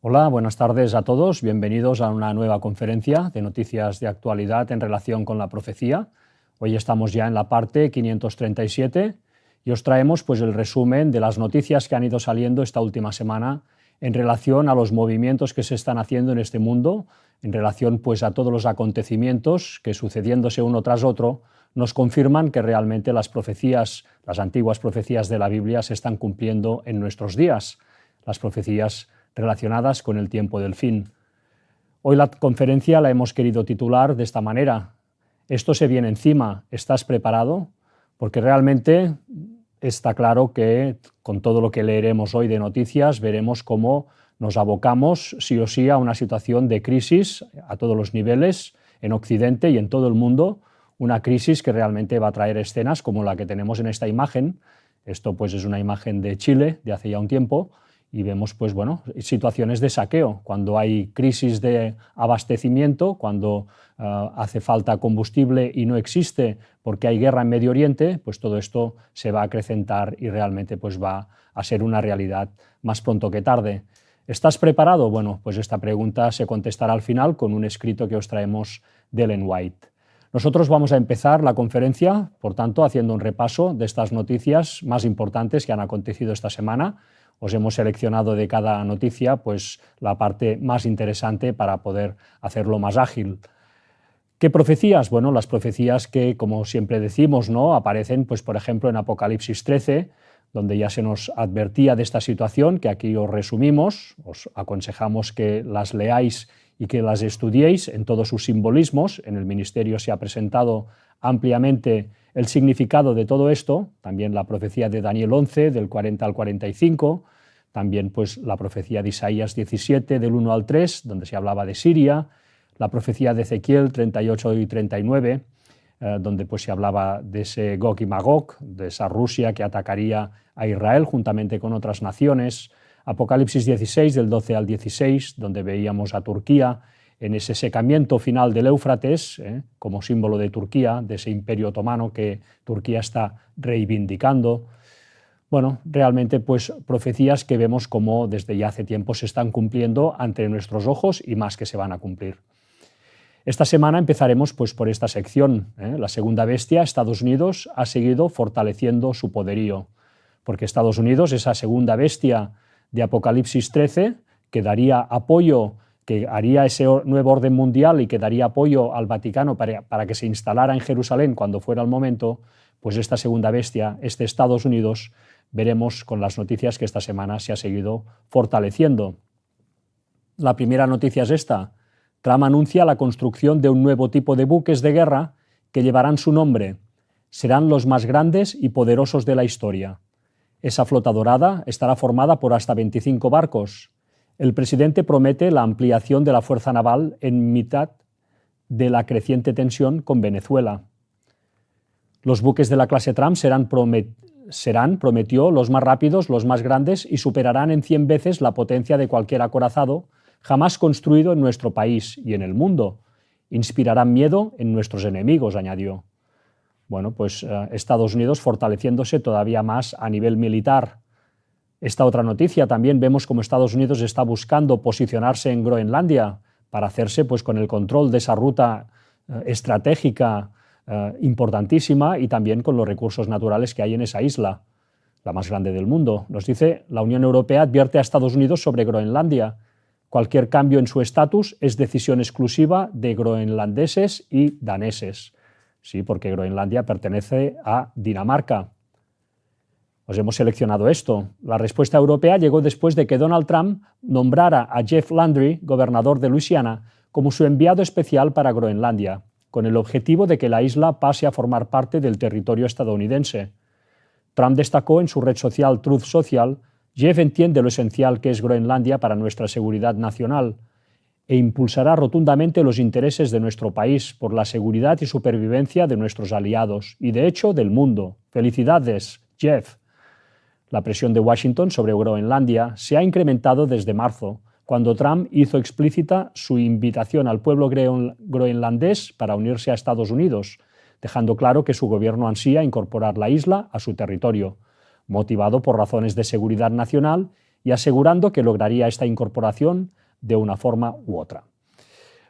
Hola, buenas tardes a todos. Bienvenidos a una nueva conferencia de noticias de actualidad en relación con la profecía. Hoy estamos ya en la parte 537 y os traemos pues, el resumen de las noticias que han ido saliendo esta última semana en relación a los movimientos que se están haciendo en este mundo, en relación pues, a todos los acontecimientos que, sucediéndose uno tras otro, nos confirman que realmente las profecías, las antiguas profecías de la Biblia se están cumpliendo en nuestros días. Las profecías relacionadas con el tiempo del fin. Hoy la conferencia la hemos querido titular de esta manera: esto se viene encima, ¿estás preparado? Porque realmente está claro que con todo lo que leeremos hoy de noticias veremos cómo nos abocamos sí o sí a una situación de crisis a todos los niveles en Occidente y en todo el mundo, una crisis que realmente va a traer escenas como la que tenemos en esta imagen. Esto pues es una imagen de Chile de hace ya un tiempo. Y vemos pues, bueno, situaciones de saqueo, cuando hay crisis de abastecimiento, cuando hace falta combustible y no existe porque hay guerra en Medio Oriente, pues todo esto se va a acrecentar y realmente pues, va a ser una realidad más pronto que tarde. ¿Estás preparado? Bueno, pues esta pregunta se contestará al final con un escrito que os traemos de Ellen White. Nosotros vamos a empezar la conferencia, por tanto, haciendo un repaso de estas noticias más importantes que han acontecido esta semana. Os hemos seleccionado de cada noticia pues, la parte más interesante para poder hacerlo más ágil. ¿Qué profecías? Bueno, las profecías que, como siempre decimos, ¿no? aparecen, pues, por ejemplo, en Apocalipsis 13, donde ya se nos advertía de esta situación, que aquí os resumimos, os aconsejamos que las leáis y que las estudiéis en todos sus simbolismos. En el ministerio se ha presentado ampliamente el significado de todo esto, también la profecía de Daniel 11, del 40 al 45, también pues, la profecía de Isaías 17, del 1 al 3, donde se hablaba de Siria, la profecía de Ezequiel 38 y 39, donde pues, se hablaba de ese Gog y Magog, de esa Rusia que atacaría a Israel juntamente con otras naciones, Apocalipsis 16, del 12 al 16, donde veíamos a Turquía en ese secamiento final del Éufrates, como símbolo de Turquía, de ese imperio otomano que Turquía está reivindicando. Bueno, realmente pues profecías que vemos como desde ya hace tiempo se están cumpliendo ante nuestros ojos y más que se van a cumplir. Esta semana empezaremos pues por esta sección. La segunda bestia, Estados Unidos, ha seguido fortaleciendo su poderío, porque Estados Unidos, esa segunda bestia de Apocalipsis 13, que daría apoyo, que haría ese nuevo orden mundial y que daría apoyo al Vaticano para que se instalara en Jerusalén cuando fuera el momento, pues esta segunda bestia, este Estados Unidos, veremos con las noticias que esta semana se ha seguido fortaleciendo. La primera noticia es esta: Trump anuncia la construcción de un nuevo tipo de buques de guerra que llevarán su nombre. Serán los más grandes y poderosos de la historia. Esa flota dorada estará formada por hasta 25 barcos. El presidente promete la ampliación de la fuerza naval en mitad de la creciente tensión con Venezuela. Los buques de la clase Trump serán, prometió, los más rápidos, los más grandes y superarán en 100 veces la potencia de cualquier acorazado jamás construido en nuestro país y en el mundo. Inspirarán miedo en nuestros enemigos, añadió. Bueno, pues Estados Unidos fortaleciéndose todavía más a nivel militar. Esta otra noticia también vemos cómo Estados Unidos está buscando posicionarse en Groenlandia para hacerse pues, con el control de esa ruta estratégica importantísima y también con los recursos naturales que hay en esa isla, la más grande del mundo. Nos dice, la Unión Europea advierte a Estados Unidos sobre Groenlandia. Cualquier cambio en su estatus es decisión exclusiva de groenlandeses y daneses. Sí, porque Groenlandia pertenece a Dinamarca. Os hemos seleccionado esto. La respuesta europea llegó después de que Donald Trump nombrara a Jeff Landry, gobernador de Luisiana, como su enviado especial para Groenlandia, con el objetivo de que la isla pase a formar parte del territorio estadounidense. Trump destacó en su red social Truth Social: Jeff entiende lo esencial que es Groenlandia para nuestra seguridad nacional e impulsará rotundamente los intereses de nuestro país por la seguridad y supervivencia de nuestros aliados y, de hecho, del mundo. ¡Felicidades, Jeff! La presión de Washington sobre Groenlandia se ha incrementado desde marzo, cuando Trump hizo explícita su invitación al pueblo groenlandés para unirse a Estados Unidos, dejando claro que su gobierno ansía incorporar la isla a su territorio, motivado por razones de seguridad nacional y asegurando que lograría esta incorporación de una forma u otra.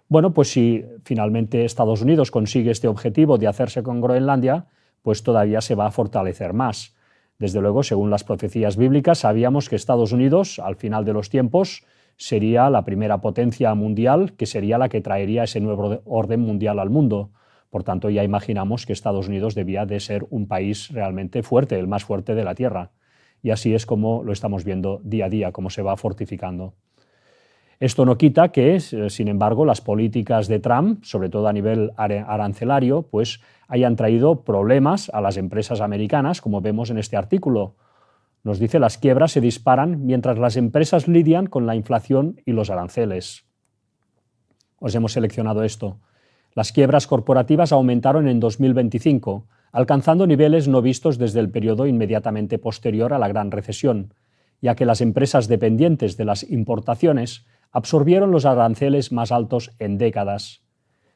Bueno, pues si finalmente Estados Unidos consigue este objetivo de hacerse con Groenlandia, pues todavía se va a fortalecer más. Desde luego, según las profecías bíblicas, sabíamos que Estados Unidos, al final de los tiempos, sería la primera potencia mundial, que sería la que traería ese nuevo orden mundial al mundo. Por tanto, ya imaginamos que Estados Unidos debía de ser un país realmente fuerte, el más fuerte de la Tierra. Y así es como lo estamos viendo día a día, cómo se va fortificando. Esto no quita que, sin embargo, las políticas de Trump, sobre todo a nivel arancelario, pues hayan traído problemas a las empresas americanas, como vemos en este artículo. Nos dice: las quiebras se disparan mientras las empresas lidian con la inflación y los aranceles. Os hemos seleccionado esto. Las quiebras corporativas aumentaron en 2025, alcanzando niveles no vistos desde el periodo inmediatamente posterior a la Gran Recesión, ya que las empresas dependientes de las importaciones absorbieron los aranceles más altos en décadas.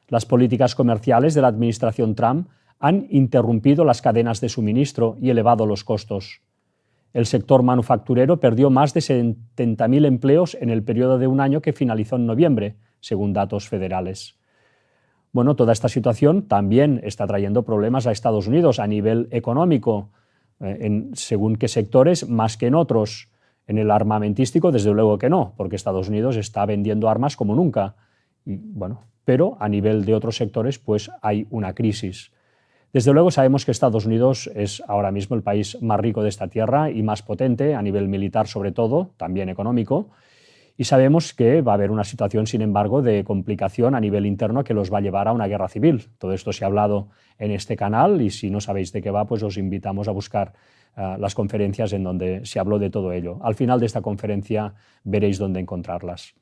Las políticas comerciales de la administración Trump han interrumpido las cadenas de suministro y elevado los costos. El sector manufacturero perdió más de 70.000 empleos en el periodo de un año que finalizó en noviembre, según datos federales. Bueno, toda esta situación también está trayendo problemas a Estados Unidos a nivel económico, según qué sectores más que en otros. En el armamentístico, desde luego que no, porque Estados Unidos está vendiendo armas como nunca. Y, bueno, pero a nivel de otros sectores, pues hay una crisis. Desde luego sabemos que Estados Unidos es ahora mismo el país más rico de esta tierra y más potente, a nivel militar sobre todo, también económico. Y sabemos que va a haber una situación, sin embargo, de complicación a nivel interno que los va a llevar a una guerra civil. Todo esto se ha hablado en este canal y si no sabéis de qué va, pues os invitamos a buscar las conferencias en donde se habló de todo ello. Al final de esta conferencia veréis dónde encontrarlas.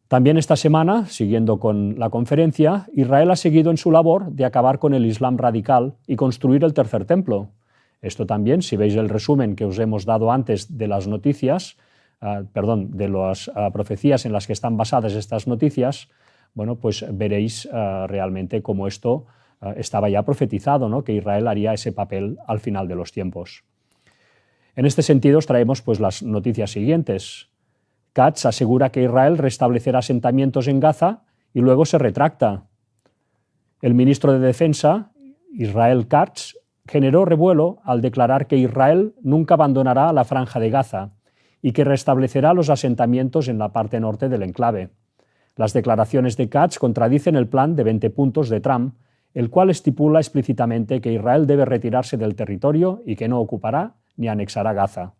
También esta semana, siguiendo con la conferencia, Israel ha seguido en su labor de acabar con el Islam radical y construir el tercer templo. Esto también, si veis el resumen que os hemos dado antes de las noticias, de las profecías en las que están basadas estas noticias, bueno, pues veréis realmente cómo esto estaba ya profetizado, ¿no? Que Israel haría ese papel al final de los tiempos. En este sentido os traemos pues las noticias siguientes. Katz asegura que Israel restablecerá asentamientos en Gaza y luego se retracta. El ministro de Defensa, Israel Katz, generó revuelo al declarar que Israel nunca abandonará la franja de Gaza y que restablecerá los asentamientos en la parte norte del enclave. Las declaraciones de Katz contradicen el plan de 20 puntos de Trump, el cual estipula explícitamente que Israel debe retirarse del territorio y que no ocupará ni anexará Gaza.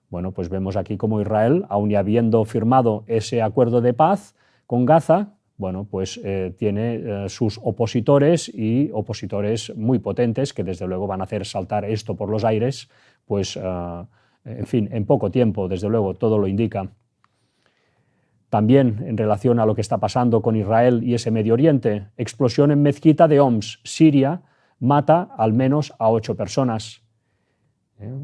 Bueno, pues vemos aquí cómo Israel, aun y habiendo firmado ese acuerdo de paz con Gaza, bueno, pues tiene sus opositores y opositores muy potentes que desde luego van a hacer saltar esto por los aires, pues en fin, en poco tiempo, desde luego, todo lo indica. También en relación a lo que está pasando con Israel y ese Medio Oriente, explosión en mezquita de Homs, Siria, mata al menos a 8 personas.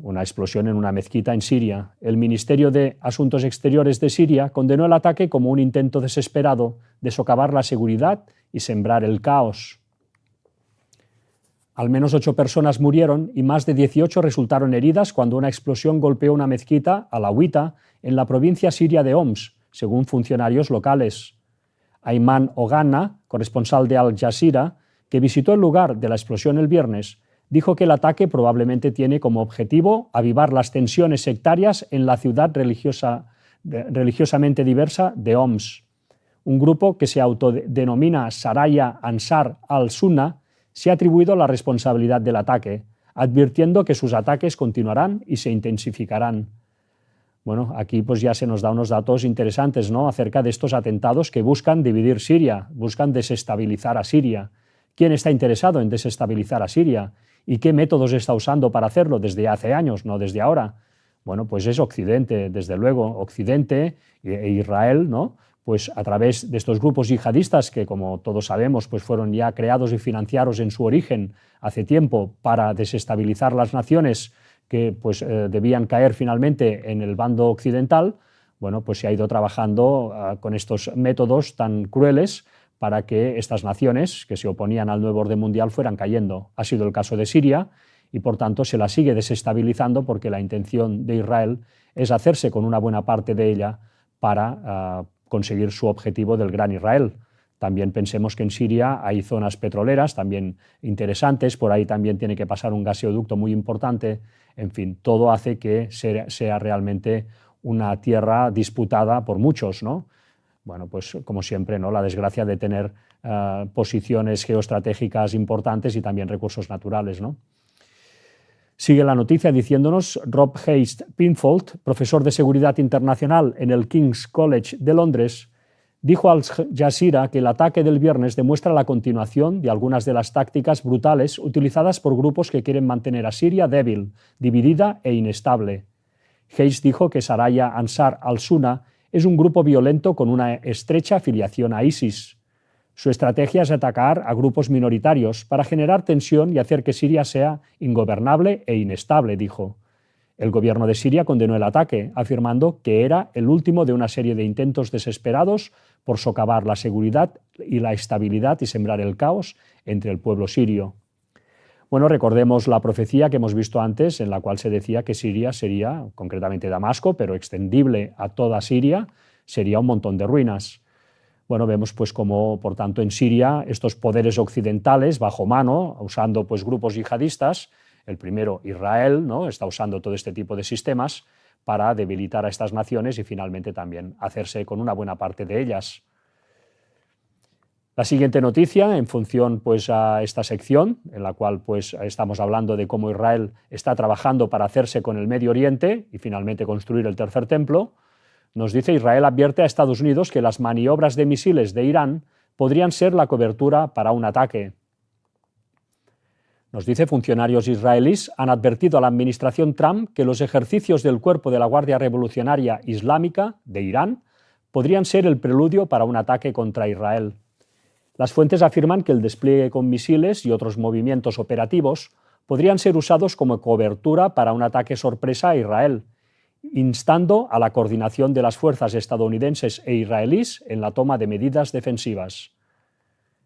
Una explosión en una mezquita en Siria. El Ministerio de Asuntos Exteriores de Siria condenó el ataque como un intento desesperado de socavar la seguridad y sembrar el caos. Al menos 8 personas murieron y más de 18 resultaron heridas cuando una explosión golpeó una mezquita alawita en la provincia siria de Homs, según funcionarios locales. Ayman Ogana, corresponsal de Al Jazeera, que visitó el lugar de la explosión el viernes, dijo que el ataque probablemente tiene como objetivo avivar las tensiones sectarias en la ciudad religiosamente diversa de Homs. Un grupo que se autodenomina Saraya Ansar al-Sunna se ha atribuido la responsabilidad del ataque, advirtiendo que sus ataques continuarán y se intensificarán. Bueno, aquí pues ya se nos da unos datos interesantes, ¿no?, acerca de estos atentados que buscan dividir Siria, buscan desestabilizar a Siria. ¿Quién está interesado en desestabilizar a Siria? ¿Y qué métodos está usando para hacerlo desde hace años, no desde ahora? Bueno, pues es Occidente, desde luego, Occidente e Israel, ¿no?, pues a través de estos grupos yihadistas que, como todos sabemos, pues fueron ya creados y financiados en su origen hace tiempo para desestabilizar las naciones que pues, debían caer finalmente en el bando occidental. Bueno, pues se ha ido trabajando con estos métodos tan crueles para que estas naciones que se oponían al nuevo orden mundial fueran cayendo. Ha sido el caso de Siria y, por tanto, se la sigue desestabilizando porque la intención de Israel es hacerse con una buena parte de ella para conseguir su objetivo del Gran Israel. También pensemos que en Siria hay zonas petroleras también interesantes, por ahí también tiene que pasar un gasoducto muy importante. En fin, todo hace que sea realmente una tierra disputada por muchos, ¿no? Bueno, pues como siempre, ¿no? La desgracia de tener posiciones geoestratégicas importantes y también recursos naturales, ¿no? Sigue la noticia diciéndonos Rob Hayes-Pinfold, profesor de Seguridad Internacional en el King's College de Londres, dijo al Al Jazeera que el ataque del viernes demuestra la continuación de algunas de las tácticas brutales utilizadas por grupos que quieren mantener a Siria débil, dividida e inestable. Hayes dijo que Saraya Ansar al-Sunna es un grupo violento con una estrecha afiliación a ISIS. Su estrategia es atacar a grupos minoritarios para generar tensión y hacer que Siria sea ingobernable e inestable, dijo. El gobierno de Siria condenó el ataque, afirmando que era el último de una serie de intentos desesperados por socavar la seguridad y la estabilidad y sembrar el caos entre el pueblo sirio. Bueno, recordemos la profecía que hemos visto antes, en la cual se decía que Siria sería, concretamente Damasco, pero extendible a toda Siria, sería un montón de ruinas. Bueno, vemos pues cómo, por tanto, en Siria estos poderes occidentales, bajo mano, usando pues grupos yihadistas, el primero Israel, ¿no? Está usando todo este tipo de sistemas para debilitar a estas naciones y finalmente también hacerse con una buena parte de ellas. La siguiente noticia, en función pues, a esta sección, en la cual pues, estamos hablando de cómo Israel está trabajando para hacerse con el Medio Oriente y finalmente construir el tercer templo, nos dice Israel advierte a Estados Unidos que las maniobras de misiles de Irán podrían ser la cobertura para un ataque. Nos dice funcionarios israelíes han advertido a la administración Trump que los ejercicios del Cuerpo de la Guardia Revolucionaria Islámica de Irán podrían ser el preludio para un ataque contra Israel. Las fuentes afirman que el despliegue con misiles y otros movimientos operativos podrían ser usados como cobertura para un ataque sorpresa a Israel, instando a la coordinación de las fuerzas estadounidenses e israelíes en la toma de medidas defensivas.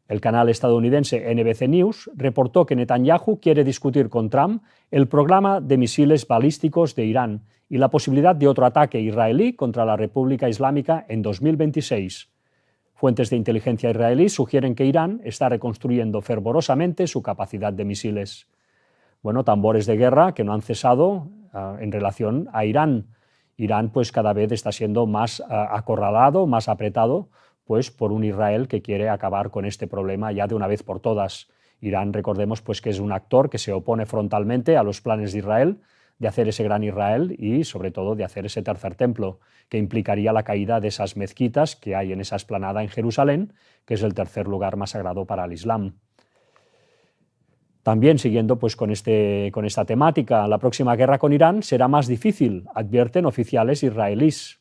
El canal estadounidense NBC News reportó que Netanyahu quiere discutir con Trump el programa de misiles balísticos de Irán y la posibilidad de otro ataque israelí contra la República Islámica en 2026. Fuentes de inteligencia israelí sugieren que Irán está reconstruyendo fervorosamente su capacidad de misiles. Bueno, tambores de guerra que no han cesado en relación a Irán. Irán pues cada vez está siendo más acorralado, más apretado, pues por un Israel que quiere acabar con este problema ya de una vez por todas. Irán, recordemos pues que es un actor que se opone frontalmente a los planes de Israel de hacer ese gran Israel y sobre todo de hacer ese tercer templo, que implicaría la caída de esas mezquitas que hay en esa explanada en Jerusalén, que es el tercer lugar más sagrado para el Islam. También siguiendo pues, con esta temática, la próxima guerra con Irán será más difícil, advierten oficiales israelíes.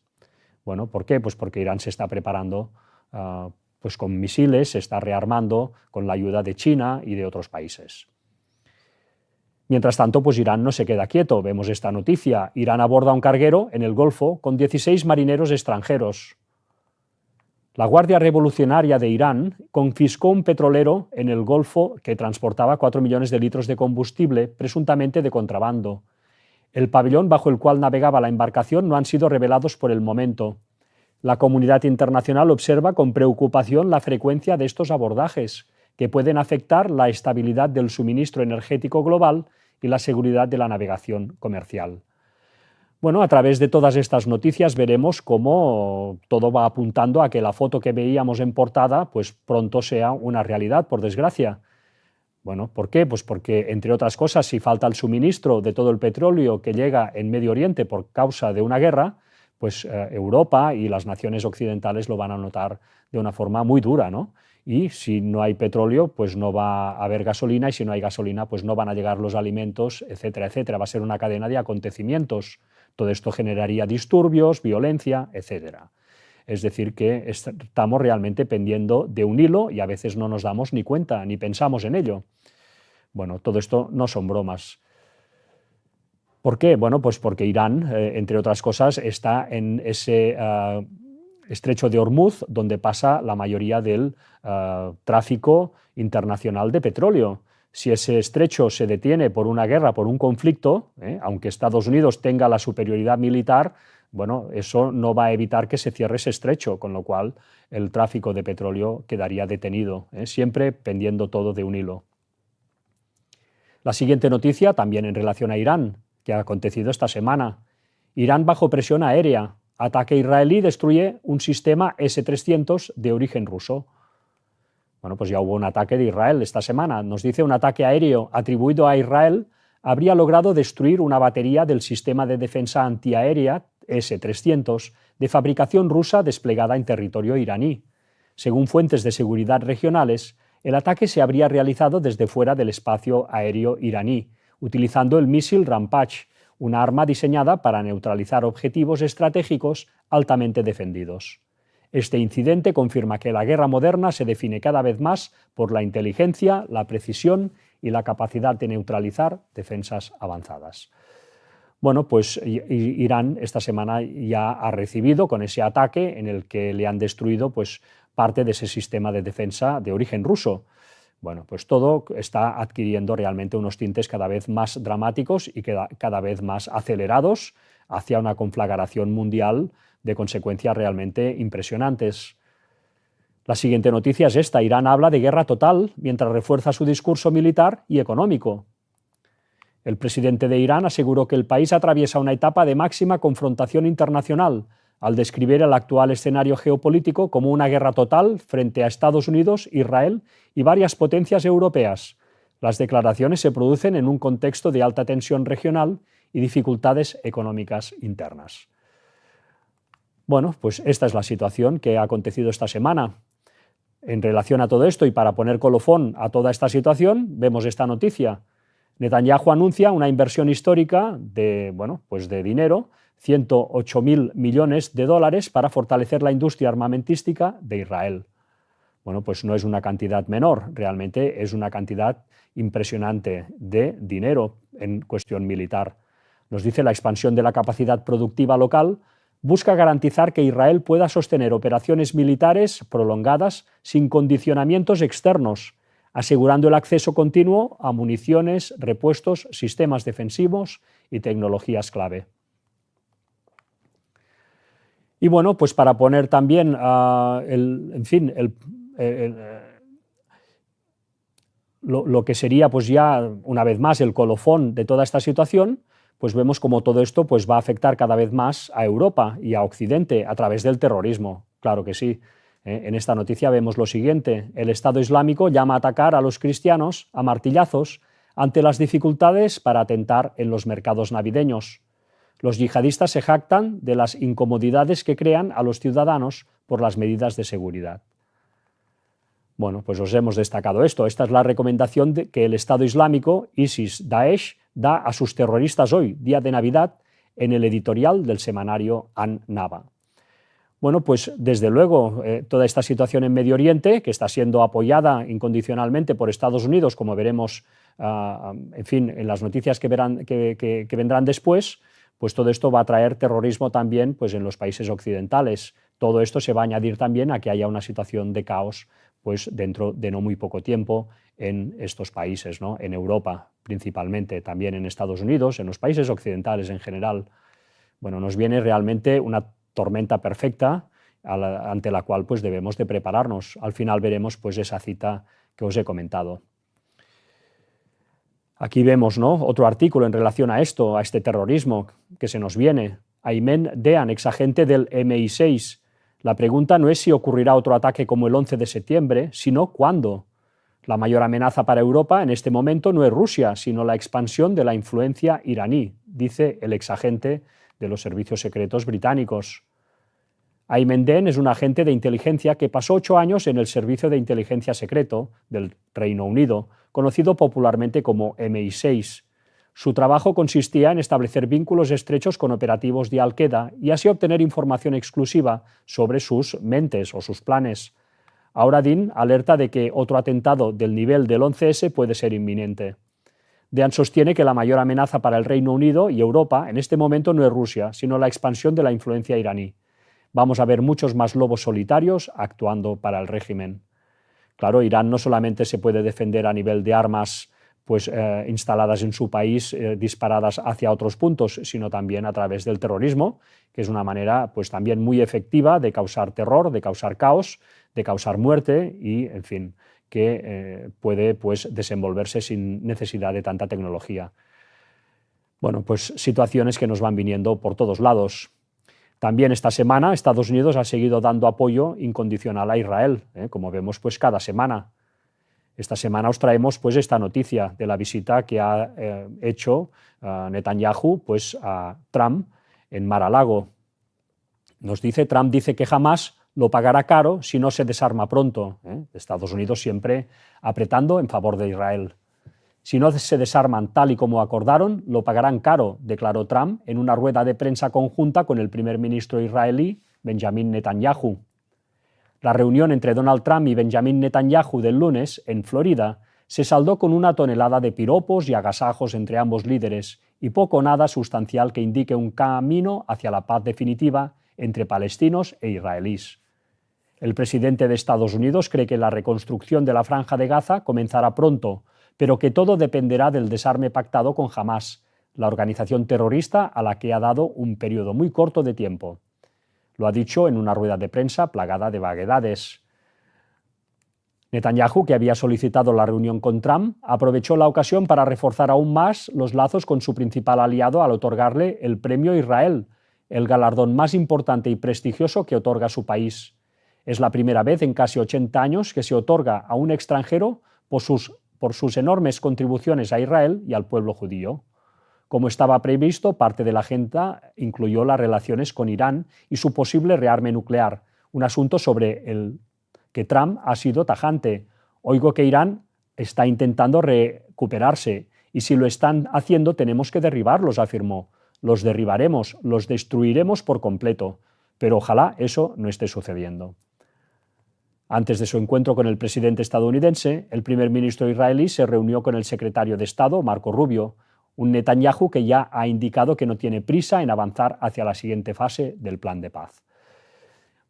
Bueno, ¿por qué? Pues porque Irán se está preparando pues con misiles, se está rearmando con la ayuda de China y de otros países. Mientras tanto, pues Irán no se queda quieto. Vemos esta noticia. Irán aborda un carguero en el Golfo con 16 marineros extranjeros. La Guardia Revolucionaria de Irán confiscó un petrolero en el Golfo que transportaba 4 millones de litros de combustible, presuntamente de contrabando. El pabellón bajo el cual navegaba la embarcación no han sido revelados por el momento. La comunidad internacional observa con preocupación la frecuencia de estos abordajes, que pueden afectar la estabilidad del suministro energético global y la seguridad de la navegación comercial. Bueno, a través de todas estas noticias veremos cómo todo va apuntando a que la foto que veíamos en portada pues pronto sea una realidad, por desgracia. Bueno, ¿por qué? Pues porque, entre otras cosas, si falta el suministro de todo el petróleo que llega en Medio Oriente por causa de una guerra, pues Europa y las naciones occidentales lo van a notar de una forma muy dura, ¿no? Y si no hay petróleo, pues no va a haber gasolina, y si no hay gasolina, pues no van a llegar los alimentos, etcétera, etcétera. Va a ser una cadena de acontecimientos. Todo esto generaría disturbios, violencia, etcétera. Es decir, que estamos realmente pendiendo de un hilo y a veces no nos damos ni cuenta, ni pensamos en ello. Bueno, todo esto no son bromas. ¿Por qué? Bueno, pues porque Irán, entre otras cosas, está en ese estrecho de Hormuz, donde pasa la mayoría del tráfico internacional de petróleo. Si ese estrecho se detiene por una guerra, por un conflicto, aunque Estados Unidos tenga la superioridad militar, bueno, eso no va a evitar que se cierre ese estrecho, con lo cual el tráfico de petróleo quedaría detenido, siempre pendiendo todo de un hilo. La siguiente noticia, también en relación a Irán, que ha acontecido esta semana. Irán bajo presión aérea. Ataque israelí destruye un sistema S-300 de origen ruso. Bueno, pues ya hubo un ataque de Israel esta semana. Nos dice un ataque aéreo atribuido a Israel habría logrado destruir una batería del sistema de defensa antiaérea S-300 de fabricación rusa desplegada en territorio iraní. Según fuentes de seguridad regionales, el ataque se habría realizado desde fuera del espacio aéreo iraní, utilizando el misil Rampage, una arma diseñada para neutralizar objetivos estratégicos altamente defendidos. Este incidente confirma que la guerra moderna se define cada vez más por la inteligencia, la precisión y la capacidad de neutralizar defensas avanzadas. Bueno, pues Irán esta semana ya ha recibido con ese ataque en el que le han destruido pues, parte de ese sistema de defensa de origen ruso. Bueno, pues todo está adquiriendo realmente unos tintes cada vez más dramáticos y cada vez más acelerados hacia una conflagración mundial de consecuencias realmente impresionantes. La siguiente noticia es esta. Irán habla de guerra total mientras refuerza su discurso militar y económico. El presidente de Irán aseguró que el país atraviesa una etapa de máxima confrontación internacional al describir el actual escenario geopolítico como una guerra total frente a Estados Unidos, Israel y varias potencias europeas. Las declaraciones se producen en un contexto de alta tensión regional y dificultades económicas internas. Bueno, pues esta es la situación que ha acontecido esta semana. En relación a todo esto y para poner colofón a toda esta situación, vemos esta noticia. Netanyahu anuncia una inversión histórica de dinero, 108.000 millones de dólares para fortalecer la industria armamentística de Israel. Bueno, pues no es una cantidad menor, realmente es una cantidad impresionante de dinero en cuestión militar. Nos dice la expansión de la capacidad productiva local busca garantizar que Israel pueda sostener operaciones militares prolongadas sin condicionamientos externos, asegurando el acceso continuo a municiones, repuestos, sistemas defensivos y tecnologías clave. Y bueno, pues para poner también lo que sería pues ya una vez más el colofón de toda esta situación, pues vemos cómo todo esto pues va a afectar cada vez más a Europa y a Occidente a través del terrorismo, claro que sí. En esta noticia vemos lo siguiente: el Estado Islámico llama a atacar a los cristianos a martillazos ante las dificultades para atentar en los mercados navideños. Los yihadistas se jactan de las incomodidades que crean a los ciudadanos por las medidas de seguridad. Bueno, pues os hemos destacado esto. Esta es la recomendación que el Estado Islámico, ISIS, Daesh, da a sus terroristas hoy, día de Navidad, en el editorial del semanario An-Naba. Bueno, pues desde luego toda esta situación en Medio Oriente, que está siendo apoyada incondicionalmente por Estados Unidos, como veremos en las noticias que vendrán después, pues todo esto va a traer terrorismo también pues, en los países occidentales. Todo esto se va a añadir también a que haya una situación de caos pues, dentro de no muy poco tiempo en estos países, ¿no? En Europa principalmente, también en Estados Unidos, en los países occidentales en general. Bueno, nos viene realmente una tormenta perfecta ante la cual pues, debemos de prepararnos. Al final veremos pues, esa cita que os he comentado. Aquí vemos, ¿no?, otro artículo en relación a esto, a este terrorismo que se nos viene. Ayman Dean, exagente del MI6. La pregunta no es si ocurrirá otro ataque como el 11 de septiembre, sino cuándo. La mayor amenaza para Europa en este momento no es Rusia, sino la expansión de la influencia iraní, dice el exagente de los servicios secretos británicos. Ayman Dean es un agente de inteligencia que pasó 8 años en el Servicio de Inteligencia Secreto del Reino Unido, conocido popularmente como MI6. Su trabajo consistía en establecer vínculos estrechos con operativos de Al-Qaeda y así obtener información exclusiva sobre sus mentes o sus planes. Ahora Dean alerta de que otro atentado del nivel del 11S puede ser inminente. Dean sostiene que la mayor amenaza para el Reino Unido y Europa en este momento no es Rusia, sino la expansión de la influencia iraní. Vamos a ver muchos más lobos solitarios actuando para el régimen. Claro, Irán no solamente se puede defender a nivel de armas pues, instaladas en su país, disparadas hacia otros puntos, sino también a través del terrorismo, que es una manera pues, también muy efectiva de causar terror, de causar caos, de causar muerte y, en fin, que puede pues, desenvolverse sin necesidad de tanta tecnología. Bueno, pues situaciones que nos van viniendo por todos lados. También esta semana Estados Unidos ha seguido dando apoyo incondicional a Israel, como vemos pues cada semana. Esta semana os traemos pues esta noticia de la visita que ha hecho Netanyahu pues, a Trump en Mar-a-Lago. Nos dice, Trump dice que jamás lo pagará caro si no se desarma pronto. Estados Unidos siempre apretando en favor de Israel. Si no se desarman tal y como acordaron, lo pagarán caro, declaró Trump en una rueda de prensa conjunta con el primer ministro israelí, Benjamin Netanyahu. La reunión entre Donald Trump y Benjamin Netanyahu del lunes, en Florida, se saldó con una tonelada de piropos y agasajos entre ambos líderes y poco o nada sustancial que indique un camino hacia la paz definitiva entre palestinos e israelíes. El presidente de Estados Unidos cree que la reconstrucción de la Franja de Gaza comenzará pronto, pero que todo dependerá del desarme pactado con Hamás, la organización terrorista a la que ha dado un periodo muy corto de tiempo. Lo ha dicho en una rueda de prensa plagada de vaguedades. Netanyahu, que había solicitado la reunión con Trump, aprovechó la ocasión para reforzar aún más los lazos con su principal aliado al otorgarle el Premio Israel, el galardón más importante y prestigioso que otorga su país. Es la primera vez en casi 80 años que se otorga a un extranjero por sus enormes contribuciones a Israel y al pueblo judío. Como estaba previsto, parte de la agenda incluyó las relaciones con Irán y su posible rearme nuclear, un asunto sobre el que Trump ha sido tajante. Oigo que Irán está intentando recuperarse y si lo están haciendo tenemos que derribarlos, afirmó. Los derribaremos, los destruiremos por completo, pero ojalá eso no esté sucediendo. Antes de su encuentro con el presidente estadounidense, el primer ministro israelí se reunió con el secretario de Estado, Marco Rubio, un Netanyahu que ya ha indicado que no tiene prisa en avanzar hacia la siguiente fase del plan de paz.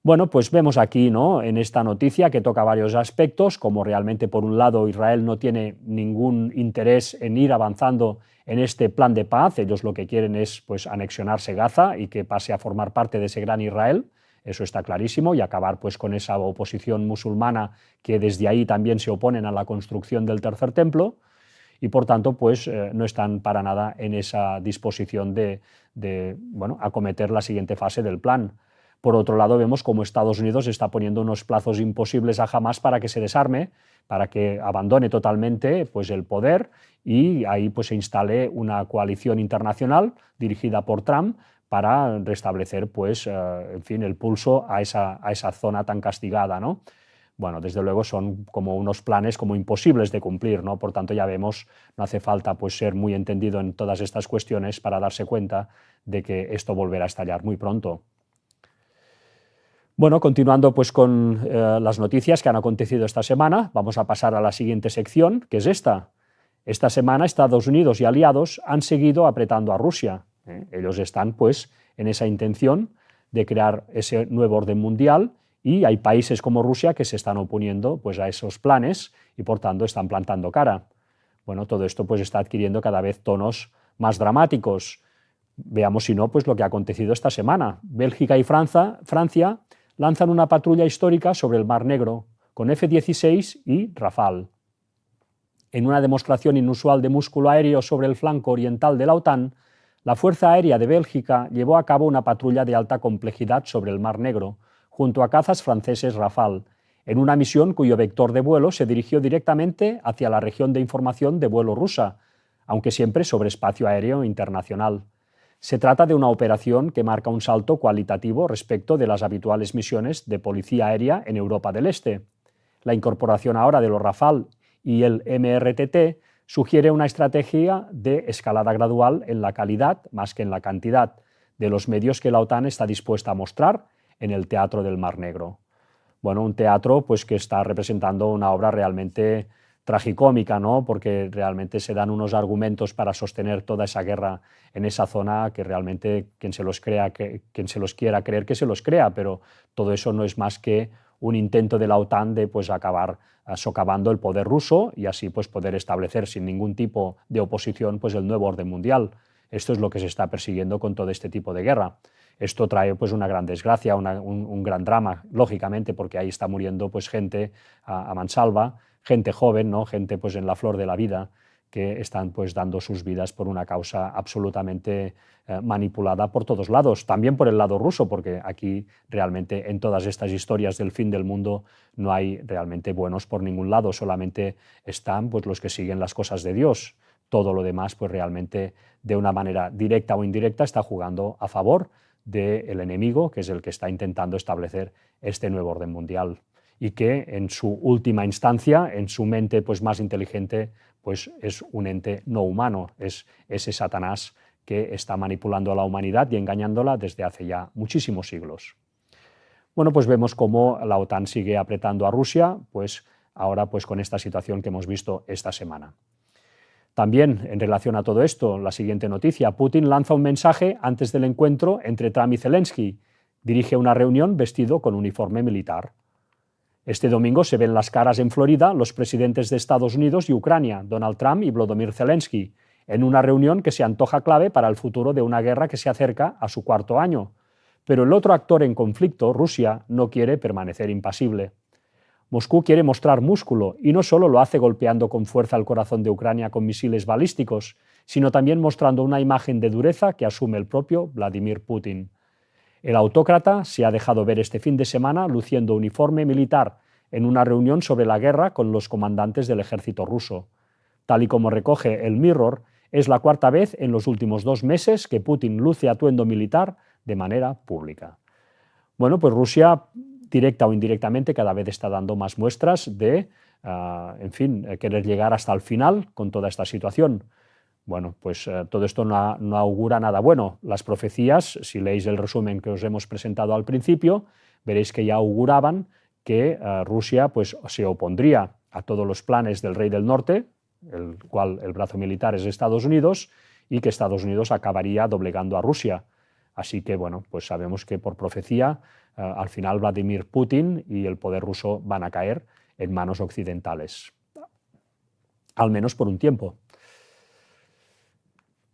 Bueno, pues vemos aquí, ¿no?, en esta noticia que toca varios aspectos, como realmente por un lado Israel no tiene ningún interés en ir avanzando en este plan de paz, ellos lo que quieren es pues, anexionarse Gaza y que pase a formar parte de ese gran Israel, eso está clarísimo, y acabar pues, con esa oposición musulmana que desde ahí también se oponen a la construcción del tercer templo, y por tanto pues, no están para nada en esa disposición de acometer la siguiente fase del plan. Por otro lado, vemos cómo Estados Unidos está poniendo unos plazos imposibles a Hamás para que se desarme, para que abandone totalmente pues, el poder y ahí pues, se instale una coalición internacional dirigida por Trump para restablecer pues, en fin, el pulso a esa zona tan castigada, ¿no? Bueno, desde luego son como unos planes como imposibles de cumplir, ¿no? Por tanto, ya vemos, no hace falta pues, ser muy entendido en todas estas cuestiones para darse cuenta de que esto volverá a estallar muy pronto. Bueno, continuando pues, con las noticias que han acontecido esta semana, vamos a pasar a la siguiente sección, que es esta. Esta semana Estados Unidos y aliados han seguido apretando a Rusia. Ellos están pues, en esa intención de crear ese nuevo orden mundial y hay países como Rusia que se están oponiendo pues, a esos planes y por tanto están plantando cara. Bueno, todo esto pues, está adquiriendo cada vez tonos más dramáticos. Veamos si no pues, lo que ha acontecido esta semana. Bélgica y Francia lanzan una patrulla histórica sobre el Mar Negro, con F-16 y Rafale. En una demostración inusual de músculo aéreo sobre el flanco oriental de la OTAN, la Fuerza Aérea de Bélgica llevó a cabo una patrulla de alta complejidad sobre el Mar Negro, junto a cazas franceses Rafale, en una misión cuyo vector de vuelo se dirigió directamente hacia la región de información de vuelo rusa, aunque siempre sobre espacio aéreo internacional. Se trata de una operación que marca un salto cualitativo respecto de las habituales misiones de policía aérea en Europa del Este. La incorporación ahora de los Rafale y el MRTT sugiere una estrategia de escalada gradual en la calidad, más que en la cantidad, de los medios que la OTAN está dispuesta a mostrar en el teatro del Mar Negro. Bueno, un teatro pues, que está representando una obra realmente tragicómica, ¿no? Porque realmente se dan unos argumentos para sostener toda esa guerra en esa zona que realmente quien se los quiera creer que se los crea, pero todo eso no es más que un intento de la OTAN de pues, acabar socavando el poder ruso y así pues, poder establecer sin ningún tipo de oposición pues, el nuevo orden mundial. Esto es lo que se está persiguiendo con todo este tipo de guerra. Esto trae pues, una gran desgracia, un gran drama, lógicamente, porque ahí está muriendo pues, gente a mansalva, gente joven, ¿no? Gente pues, en la flor de la vida, que están pues, dando sus vidas por una causa absolutamente manipulada por todos lados, también por el lado ruso, porque aquí realmente en todas estas historias del fin del mundo no hay realmente buenos por ningún lado, solamente están pues, los que siguen las cosas de Dios. Todo lo demás pues, realmente de una manera directa o indirecta está jugando a favor del enemigo, que es el que está intentando establecer este nuevo orden mundial y que en su última instancia, en su mente pues, más inteligente, pues es un ente no humano, es ese Satanás que está manipulando a la humanidad y engañándola desde hace ya muchísimos siglos. Bueno, pues vemos cómo la OTAN sigue apretando a Rusia, pues ahora pues con esta situación que hemos visto esta semana. También, en relación a todo esto, la siguiente noticia, Putin lanza un mensaje antes del encuentro entre Trump y Zelensky. Dirige una reunión vestido con uniforme militar. Este domingo se ven las caras en Florida los presidentes de Estados Unidos y Ucrania, Donald Trump y Volodymyr Zelensky, en una reunión que se antoja clave para el futuro de una guerra que se acerca a su cuarto año. Pero el otro actor en conflicto, Rusia, no quiere permanecer impasible. Moscú quiere mostrar músculo y no solo lo hace golpeando con fuerza el corazón de Ucrania con misiles balísticos, sino también mostrando una imagen de dureza que asume el propio Vladimir Putin. El autócrata se ha dejado ver este fin de semana luciendo uniforme militar en una reunión sobre la guerra con los comandantes del ejército ruso. Tal y como recoge el Mirror, es la cuarta vez en los últimos 2 meses que Putin luce atuendo militar de manera pública. Bueno, pues Rusia, directa o indirectamente, cada vez está dando más muestras de, querer llegar hasta el final con toda esta situación. Bueno, pues todo esto no augura nada bueno. Las profecías, si leéis el resumen que os hemos presentado al principio, veréis que ya auguraban que Rusia pues, se opondría a todos los planes del Rey del Norte, el cual el brazo militar es Estados Unidos, y que Estados Unidos acabaría doblegando a Rusia. Así que, bueno, pues sabemos que por profecía, al final Vladimir Putin y el poder ruso van a caer en manos occidentales, al menos por un tiempo.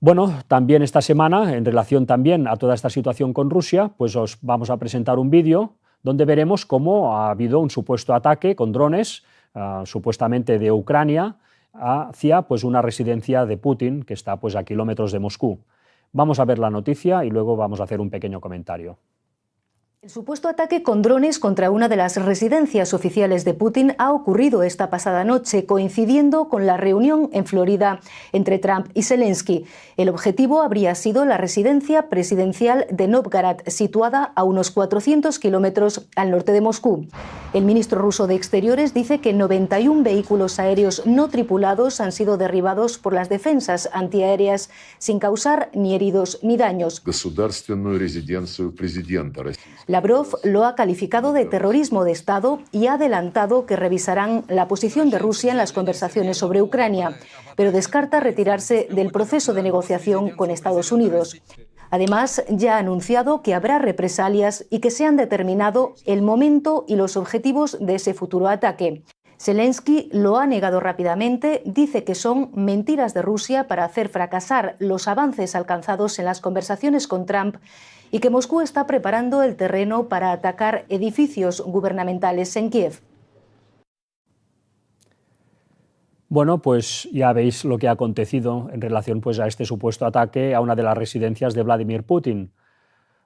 Bueno, también esta semana, en relación también a toda esta situación con Rusia, pues os vamos a presentar un vídeo donde veremos cómo ha habido un supuesto ataque con drones, supuestamente de Ucrania, hacia pues, una residencia de Putin que está pues, a kilómetros de Moscú. Vamos a ver la noticia y luego vamos a hacer un pequeño comentario. El supuesto ataque con drones contra una de las residencias oficiales de Putin ha ocurrido esta pasada noche, coincidiendo con la reunión en Florida entre Trump y Zelensky. El objetivo habría sido la residencia presidencial de Novgorod, situada a unos 400 kilómetros al norte de Moscú. El ministro ruso de Exteriores dice que 91 vehículos aéreos no tripulados han sido derribados por las defensas antiaéreas sin causar ni heridos ni daños. Lavrov lo ha calificado de terrorismo de Estado y ha adelantado que revisarán la posición de Rusia en las conversaciones sobre Ucrania, pero descarta retirarse del proceso de negociación con Estados Unidos. Además, ya ha anunciado que habrá represalias y que se han determinado el momento y los objetivos de ese futuro ataque. Zelensky lo ha negado rápidamente, dice que son mentiras de Rusia para hacer fracasar los avances alcanzados en las conversaciones con Trump y que Moscú está preparando el terreno para atacar edificios gubernamentales en Kiev. Bueno, pues ya veis lo que ha acontecido en relación pues, a este supuesto ataque a una de las residencias de Vladimir Putin.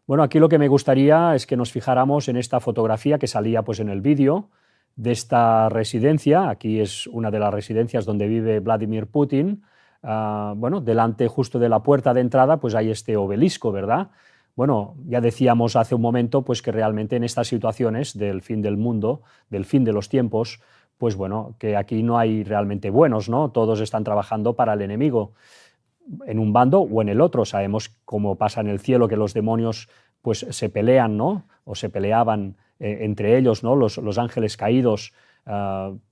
Bueno, aquí lo que me gustaría es que nos fijáramos en esta fotografía que salía pues, en el vídeo de esta residencia. Aquí es una de las residencias donde vive Vladimir Putin. Bueno, delante justo de la puerta de entrada pues hay este obelisco, ¿verdad? Bueno, ya decíamos hace un momento pues, que realmente en estas situaciones del fin del mundo, del fin de los tiempos, pues bueno, que aquí no hay realmente buenos, ¿no? Todos están trabajando para el enemigo, en un bando o en el otro. Sabemos cómo pasa en el cielo, que los demonios pues se pelean, ¿no? O se peleaban entre ellos, ¿no? Los ángeles caídos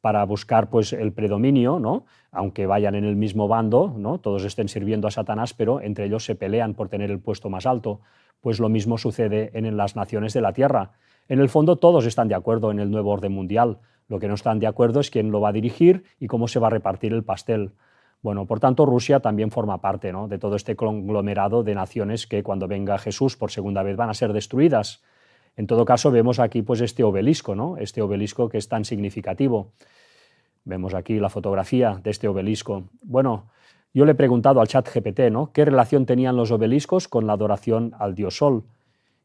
para buscar pues, el predominio, ¿no? Aunque vayan en el mismo bando, ¿no? Todos estén sirviendo a Satanás, pero entre ellos se pelean por tener el puesto más alto. Pues lo mismo sucede en las naciones de la Tierra. En el fondo todos están de acuerdo en el nuevo orden mundial. Lo que no están de acuerdo es quién lo va a dirigir y cómo se va a repartir el pastel. Bueno, por tanto, Rusia también forma parte, ¿no? de todo este conglomerado de naciones que cuando venga Jesús por segunda vez van a ser destruidas. En todo caso, vemos aquí pues, este obelisco, ¿no? Este obelisco que es tan significativo. Vemos aquí la fotografía de este obelisco. Bueno, yo le he preguntado al ChatGPT, ¿no? ¿Qué relación tenían los obeliscos con la adoración al dios Sol?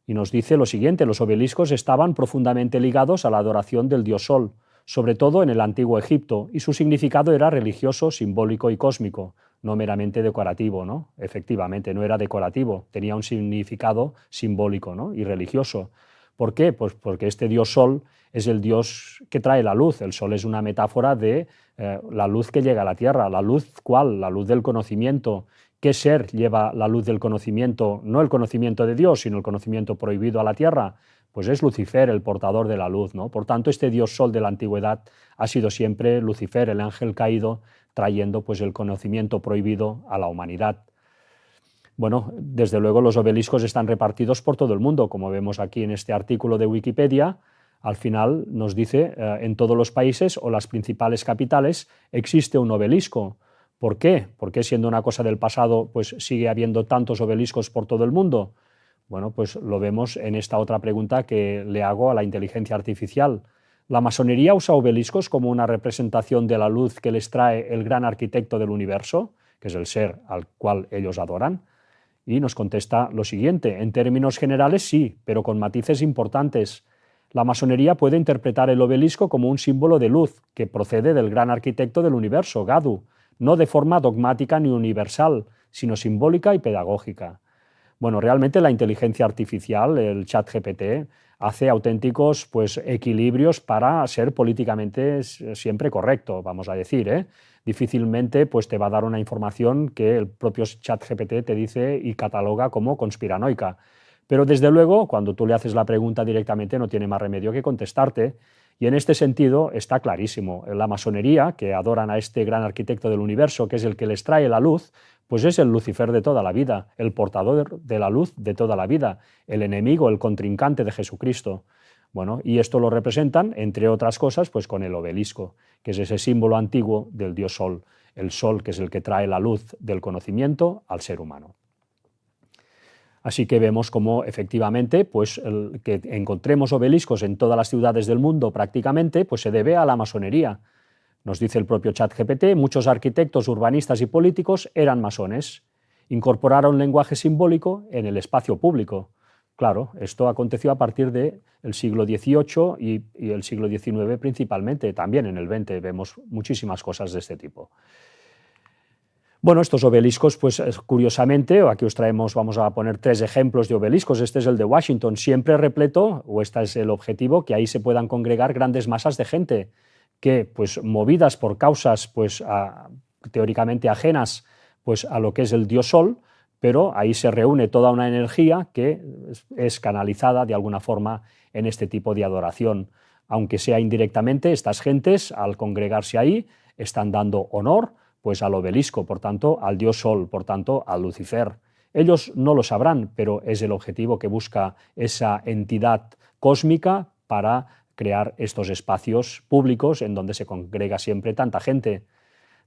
Y nos dice lo siguiente: los obeliscos estaban profundamente ligados a la adoración del dios Sol, sobre todo en el antiguo Egipto, y su significado era religioso, simbólico y cósmico, no meramente decorativo, ¿no? Efectivamente, no era decorativo, tenía un significado simbólico, ¿no? y religioso. ¿Por qué? Pues porque este dios Sol es el dios que trae la luz. El Sol es una metáfora de la luz que llega a la Tierra. ¿La luz cuál? La luz del conocimiento. ¿Qué ser lleva la luz del conocimiento? No el conocimiento de Dios, sino el conocimiento prohibido a la Tierra. Pues es Lucifer, el portador de la luz, ¿no? Por tanto, este dios Sol de la antigüedad ha sido siempre Lucifer, el ángel caído, trayendo pues, el conocimiento prohibido a la humanidad. Bueno, desde luego los obeliscos están repartidos por todo el mundo, como vemos aquí en este artículo de Wikipedia. Al final nos dice en todos los países o las principales capitales existe un obelisco. ¿Por qué? ¿Por qué siendo una cosa del pasado pues sigue habiendo tantos obeliscos por todo el mundo? Bueno, pues lo vemos en esta otra pregunta que le hago a la inteligencia artificial. ¿La masonería usa obeliscos como una representación de la luz que les trae el gran arquitecto del universo, que es el ser al cual ellos adoran? Y nos contesta lo siguiente: en términos generales sí, pero con matices importantes. La masonería puede interpretar el obelisco como un símbolo de luz que procede del gran arquitecto del universo, Gadu, no de forma dogmática ni universal, sino simbólica y pedagógica. Bueno, realmente la inteligencia artificial, el ChatGPT, hace auténticos pues, equilibrios para ser políticamente siempre correcto, vamos a decir, ¿eh? Difícilmente pues, te va a dar una información que el propio ChatGPT te dice y cataloga como conspiranoica. Pero desde luego, cuando tú le haces la pregunta directamente, no tiene más remedio que contestarte. Y en este sentido está clarísimo. La masonería, que adoran a este gran arquitecto del universo, que es el que les trae la luz, pues es el Lucifer de toda la vida, el portador de la luz de toda la vida, el enemigo, el contrincante de Jesucristo. Bueno, y esto lo representan, entre otras cosas, pues con el obelisco, que es ese símbolo antiguo del dios Sol, el Sol que es el que trae la luz del conocimiento al ser humano. Así que vemos cómo efectivamente pues, que encontremos obeliscos en todas las ciudades del mundo prácticamente pues se debe a la masonería. Nos dice el propio ChatGPT, muchos arquitectos, urbanistas y políticos eran masones. Incorporaron lenguaje simbólico en el espacio público. Claro, esto aconteció a partir del siglo XVIII y el siglo XIX principalmente. También en el XX vemos muchísimas cosas de este tipo. Bueno, estos obeliscos, pues curiosamente, aquí os traemos, vamos a poner 3 ejemplos de obeliscos. Este es el de Washington, siempre repleto, o este es el objetivo, que ahí se puedan congregar grandes masas de gente que, pues movidas por causas, pues teóricamente ajenas, pues a lo que es el dios Sol, pero ahí se reúne toda una energía que es canalizada de alguna forma en este tipo de adoración. Aunque sea indirectamente, estas gentes, al congregarse ahí, están dando honor pues al obelisco, por tanto, al dios Sol, por tanto, a Lucifer. Ellos no lo sabrán, pero es el objetivo que busca esa entidad cósmica para crear estos espacios públicos en donde se congrega siempre tanta gente.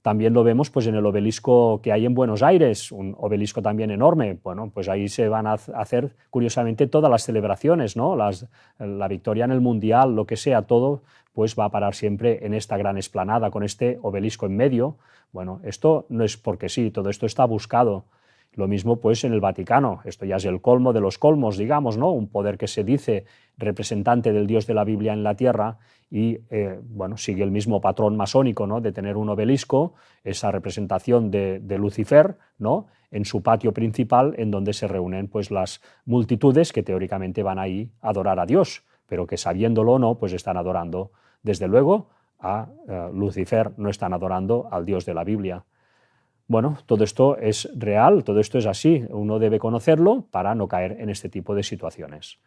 También lo vemos pues, en el obelisco que hay en Buenos Aires, un obelisco también enorme. Bueno, pues ahí se van a hacer, curiosamente, todas las celebraciones, ¿no? La victoria en el Mundial, lo que sea, todo, pues va a parar siempre en esta gran explanada, con este obelisco en medio. Bueno, esto no es porque sí, todo esto está buscado. Lo mismo pues en el Vaticano, esto ya es el colmo de los colmos, digamos, ¿no? Un poder que se dice representante del Dios de la Biblia en la tierra y bueno, sigue el mismo patrón masónico, ¿no? De tener un obelisco, esa representación de Lucifer, ¿no? En su patio principal, en donde se reúnen pues las multitudes que teóricamente van ahí a adorar a Dios, pero que sabiéndolo o no, pues están adorando, desde luego, a Lucifer, no están adorando al Dios de la Biblia. Bueno, todo esto es real, todo esto es así, uno debe conocerlo para no caer en este tipo de situaciones.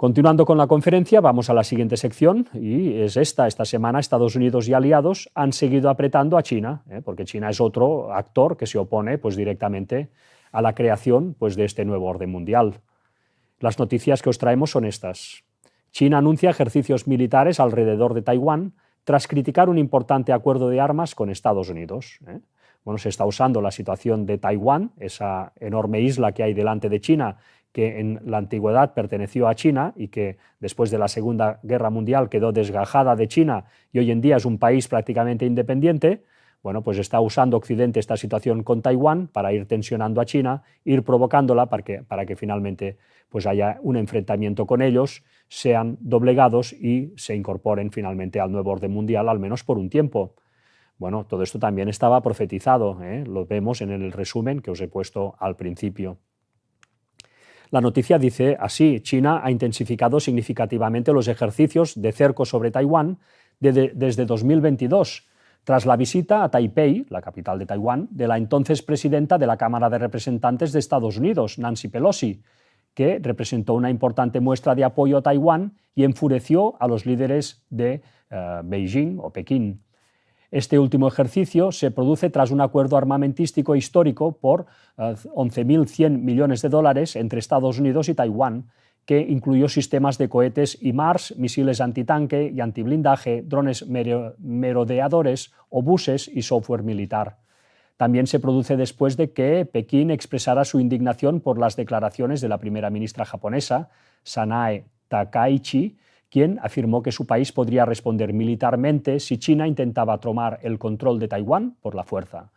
Continuando con la conferencia, vamos a la siguiente sección y es esta. Esta semana Estados Unidos y aliados han seguido apretando a China, porque China es otro actor que se opone pues, directamente a la creación pues, de este nuevo orden mundial. Las noticias que os traemos son estas. China anuncia ejercicios militares alrededor de Taiwán tras criticar un importante acuerdo de armas con Estados Unidos. Bueno, se está usando la situación de Taiwán, esa enorme isla que hay delante de China, que en la antigüedad perteneció a China y que después de la Segunda Guerra Mundial quedó desgajada de China y hoy en día es un país prácticamente independiente. Bueno, pues está usando Occidente esta situación con Taiwán para ir tensionando a China, ir provocándola para que finalmente pues haya un enfrentamiento con ellos, sean doblegados y se incorporen finalmente al nuevo orden mundial, al menos por un tiempo. Bueno, todo esto también estaba profetizado, lo vemos en el resumen que os he puesto al principio. La noticia dice así: China ha intensificado significativamente los ejercicios de cerco sobre Taiwán desde 2022, tras la visita a Taipei, la capital de Taiwán, de la entonces presidenta de la Cámara de Representantes de Estados Unidos, Nancy Pelosi, que representó una importante muestra de apoyo a Taiwán y enfureció a los líderes de Beijing o Pekín. Este último ejercicio se produce tras un acuerdo armamentístico histórico por 11.100 millones de dólares entre Estados Unidos y Taiwán, que incluyó sistemas de cohetes HIMARS, misiles antitanque y antiblindaje, drones merodeadores, obuses y software militar. También se produce después de que Pekín expresara su indignación por las declaraciones de la primera ministra japonesa, Sanae Takaichi, quien afirmó que su país podría responder militarmente si China intentaba tomar el control de Taiwán por la fuerza.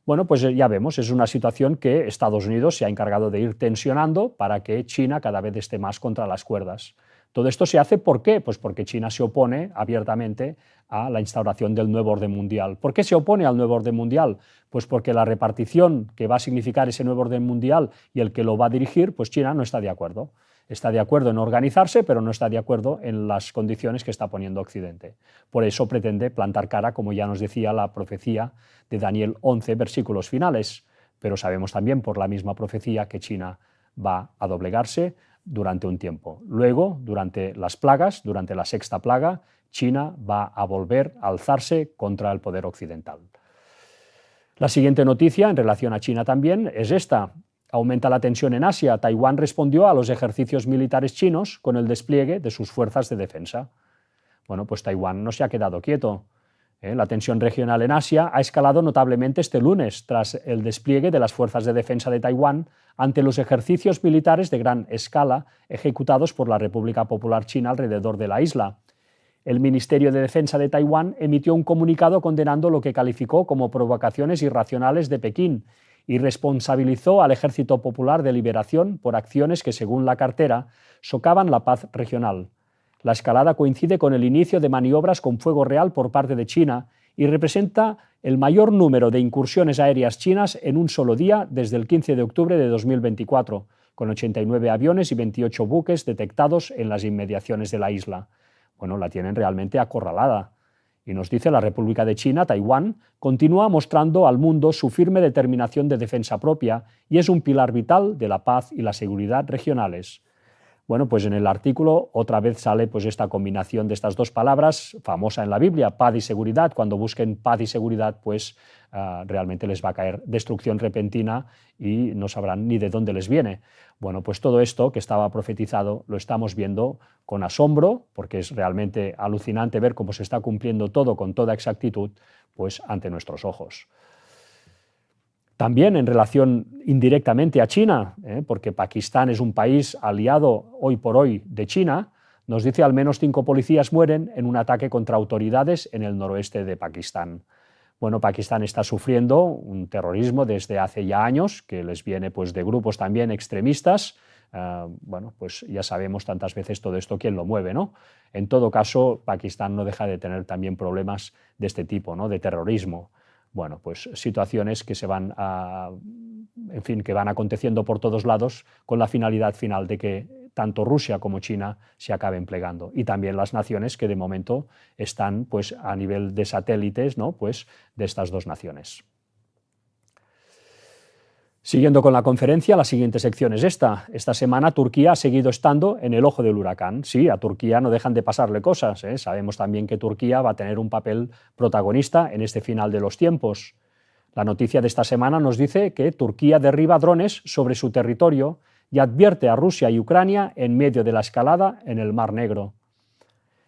Bueno, pues ya vemos, es una situación que Estados Unidos se ha encargado de ir tensionando para que China cada vez esté más contra las cuerdas. Todo esto se hace ¿por qué? Pues porque China se opone abiertamente a la instauración del nuevo orden mundial. ¿Por qué se opone al nuevo orden mundial? Pues porque la repartición que va a significar ese nuevo orden mundial y el que lo va a dirigir, pues China no está de acuerdo. Está de acuerdo en organizarse, pero no está de acuerdo en las condiciones que está poniendo Occidente. Por eso pretende plantar cara, como ya nos decía la profecía de Daniel 11, versículos finales. Pero sabemos también por la misma profecía que China va a doblegarse durante un tiempo. Luego, durante las plagas, durante la sexta plaga, China va a volver a alzarse contra el poder occidental. La siguiente noticia en relación a China también es esta. Aumenta la tensión en Asia. Taiwán respondió a los ejercicios militares chinos con el despliegue de sus fuerzas de defensa. Bueno, pues Taiwán no se ha quedado quieto. La tensión regional en Asia ha escalado notablemente este lunes tras el despliegue de las fuerzas de defensa de Taiwán ante los ejercicios militares de gran escala ejecutados por la República Popular China alrededor de la isla. El Ministerio de Defensa de Taiwán emitió un comunicado condenando lo que calificó como provocaciones irracionales de Pekín y responsabilizó al Ejército Popular de Liberación por acciones que, según la cartera, socavan la paz regional. La escalada coincide con el inicio de maniobras con fuego real por parte de China y representa el mayor número de incursiones aéreas chinas en un solo día desde el 15 de octubre de 2024, con 89 aviones y 28 buques detectados en las inmediaciones de la isla. Bueno, la tienen realmente acorralada. Y nos dice la República de China, Taiwán, continúa mostrando al mundo su firme determinación de defensa propia y es un pilar vital de la paz y la seguridad regionales. Bueno, pues en el artículo otra vez sale pues esta combinación de estas dos palabras, famosa en la Biblia, paz y seguridad. Cuando busquen paz y seguridad, pues realmente les va a caer destrucción repentina y no sabrán ni de dónde les viene. Bueno, pues todo esto que estaba profetizado lo estamos viendo con asombro, porque es realmente alucinante ver cómo se está cumpliendo todo con toda exactitud, pues ante nuestros ojos. También en relación indirectamente a China, porque Pakistán es un país aliado hoy por hoy de China, nos dice al menos 5 policías mueren en un ataque contra autoridades en el noroeste de Pakistán. Bueno, Pakistán está sufriendo un terrorismo desde hace ya años, que les viene pues, de grupos también extremistas. Bueno, pues ya sabemos tantas veces todo esto quién lo mueve, ¿no? En todo caso, Pakistán no deja de tener también problemas de este tipo, ¿no? De terrorismo. Bueno, pues situaciones que que van aconteciendo por todos lados con la finalidad final de que tanto Rusia como China se acaben plegando. Y también las naciones que de momento están pues, a nivel de satélites, ¿no? Pues, de estas dos naciones. Siguiendo con la conferencia, la siguiente sección es esta. Esta semana Turquía ha seguido estando en el ojo del huracán. Sí, a Turquía no dejan de pasarle cosas. Sabemos también que Turquía va a tener un papel protagonista en este final de los tiempos. La noticia de esta semana nos dice que Turquía derriba drones sobre su territorio y advierte a Rusia y Ucrania en medio de la escalada en el Mar Negro.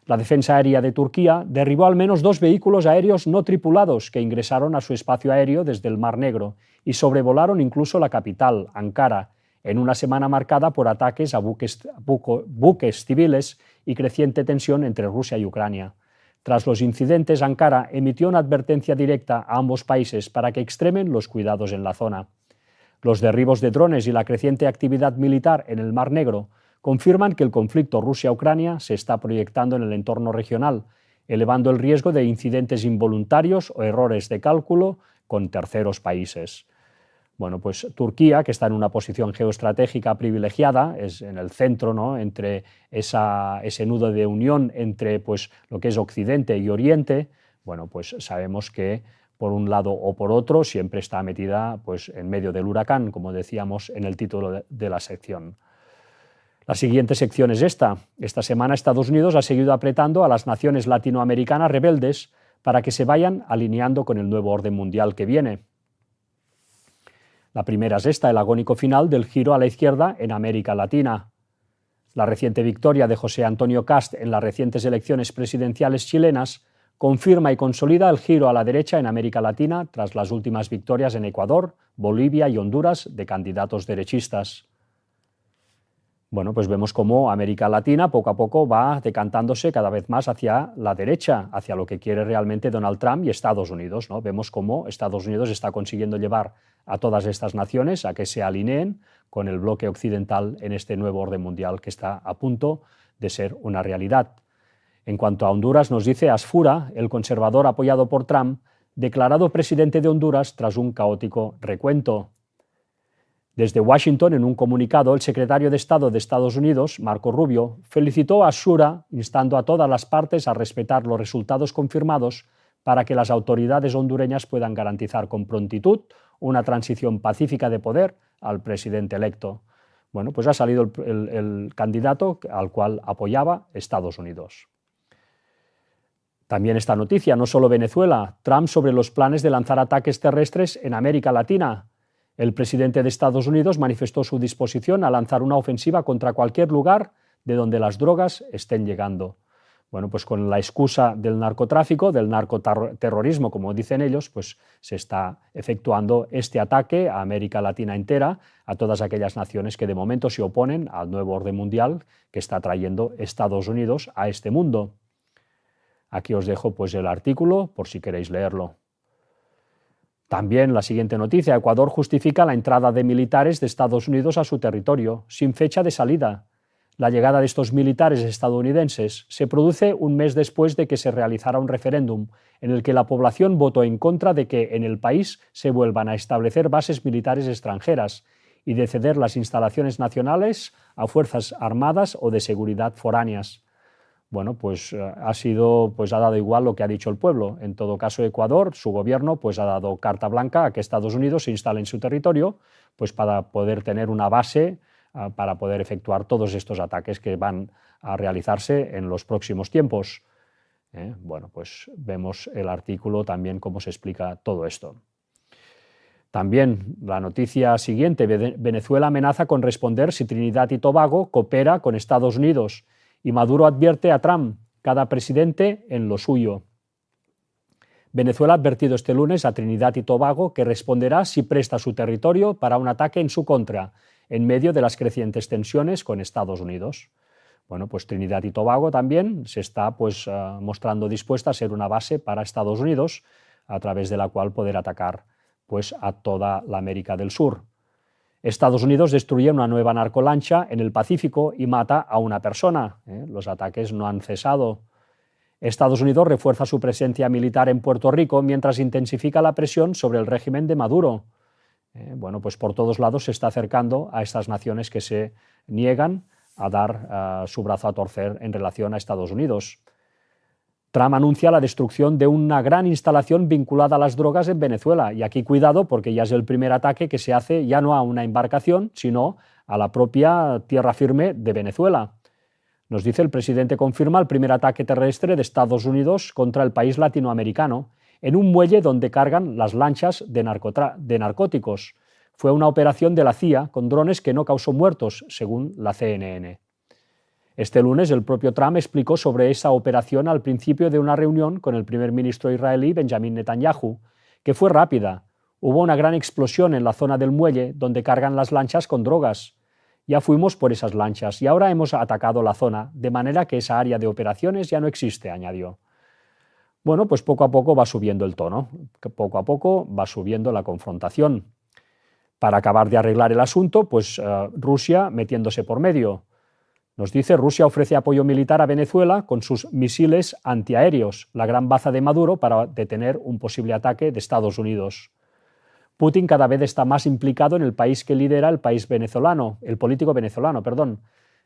La defensa aérea de Turquía derribó al menos 2 vehículos aéreos no tripulados que ingresaron a su espacio aéreo desde el Mar Negro y sobrevolaron incluso la capital, Ankara, en una semana marcada por ataques a buques civiles y creciente tensión entre Rusia y Ucrania. Tras los incidentes, Ankara emitió una advertencia directa a ambos países para que extremen los cuidados en la zona. Los derribos de drones y la creciente actividad militar en el Mar Negro confirman que el conflicto Rusia-Ucrania se está proyectando en el entorno regional, elevando el riesgo de incidentes involuntarios o errores de cálculo con terceros países. Bueno, pues Turquía, que está en una posición geoestratégica privilegiada, es en el centro, ¿no?, entre ese nudo de unión entre pues, lo que es Occidente y Oriente, bueno, pues sabemos que por un lado o por otro siempre está metida pues, en medio del huracán, como decíamos en el título de la sección. La siguiente sección es esta. Esta semana Estados Unidos ha seguido apretando a las naciones latinoamericanas rebeldes para que se vayan alineando con el nuevo orden mundial que viene. La primera es esta, el agónico final del giro a la izquierda en América Latina. La reciente victoria de José Antonio Kast en las recientes elecciones presidenciales chilenas confirma y consolida el giro a la derecha en América Latina tras las últimas victorias en Ecuador, Bolivia y Honduras de candidatos derechistas. Bueno, pues vemos cómo América Latina poco a poco va decantándose cada vez más hacia la derecha, hacia lo que quiere realmente Donald Trump y Estados Unidos, ¿no? Vemos cómo Estados Unidos está consiguiendo llevar a todas estas naciones a que se alineen con el bloque occidental en este nuevo orden mundial que está a punto de ser una realidad. En cuanto a Honduras, nos dice Asfura, el conservador apoyado por Trump, declarado presidente de Honduras tras un caótico recuento. Desde Washington, en un comunicado, el secretario de Estado de Estados Unidos, Marco Rubio, felicitó a Shura, instando a todas las partes a respetar los resultados confirmados para que las autoridades hondureñas puedan garantizar con prontitud una transición pacífica de poder al presidente electo. Bueno, pues ha salido el candidato al cual apoyaba Estados Unidos. También esta noticia, no solo Venezuela, Trump sobre los planes de lanzar ataques terrestres en América Latina. El presidente de Estados Unidos manifestó su disposición a lanzar una ofensiva contra cualquier lugar de donde las drogas estén llegando. Bueno, pues con la excusa del narcotráfico, del narcoterrorismo, como dicen ellos, pues se está efectuando este ataque a América Latina entera, a todas aquellas naciones que de momento se oponen al nuevo orden mundial que está trayendo Estados Unidos a este mundo. Aquí os dejo pues el artículo por si queréis leerlo. También la siguiente noticia, Ecuador justifica la entrada de militares de Estados Unidos a su territorio, sin fecha de salida. La llegada de estos militares estadounidenses se produce un mes después de que se realizara un referéndum en el que la población votó en contra de que en el país se vuelvan a establecer bases militares extranjeras y de ceder las instalaciones nacionales a fuerzas armadas o de seguridad foráneas. Bueno, pues ha dado igual lo que ha dicho el pueblo. En todo caso, Ecuador, su gobierno, pues ha dado carta blanca a que Estados Unidos se instale en su territorio, pues para poder tener una base para poder efectuar todos estos ataques que van a realizarse en los próximos tiempos. Bueno, pues vemos el artículo también cómo se explica todo esto. También la noticia siguiente, Venezuela amenaza con responder si Trinidad y Tobago coopera con Estados Unidos. Y Maduro advierte a Trump, cada presidente en lo suyo. Venezuela ha advertido este lunes a Trinidad y Tobago que responderá si presta su territorio para un ataque en su contra, en medio de las crecientes tensiones con Estados Unidos. Bueno, pues Trinidad y Tobago también se está mostrando dispuesta a ser una base para Estados Unidos, a través de la cual poder atacar pues, a toda la América del Sur. Estados Unidos destruye una nueva narcolancha en el Pacífico y mata a una persona. Los ataques no han cesado. Estados Unidos refuerza su presencia militar en Puerto Rico mientras intensifica la presión sobre el régimen de Maduro. Bueno, pues por todos lados se está acercando a estas naciones que se niegan a dar su brazo a torcer en relación a Estados Unidos. Trump anuncia la destrucción de una gran instalación vinculada a las drogas en Venezuela. Y aquí cuidado, porque ya es el primer ataque que se hace ya no a una embarcación, sino a la propia tierra firme de Venezuela. Nos dice: el presidente confirma el primer ataque terrestre de Estados Unidos contra el país latinoamericano en un muelle donde cargan las lanchas de narcóticos. Fue una operación de la CIA con drones que no causó muertos, según la CNN. Este lunes el propio Trump explicó sobre esa operación al principio de una reunión con el primer ministro israelí Benjamin Netanyahu, que fue rápida. Hubo una gran explosión en la zona del muelle donde cargan las lanchas con drogas. Ya fuimos por esas lanchas y ahora hemos atacado la zona, de manera que esa área de operaciones ya no existe, añadió. Bueno, pues poco a poco va subiendo el tono, poco a poco va subiendo la confrontación. Para acabar de arreglar el asunto, pues Rusia metiéndose por medio. Nos dice: Rusia ofrece apoyo militar a Venezuela con sus misiles antiaéreos, la gran baza de Maduro para detener un posible ataque de Estados Unidos. Putin cada vez está más implicado en el país que lidera el político venezolano.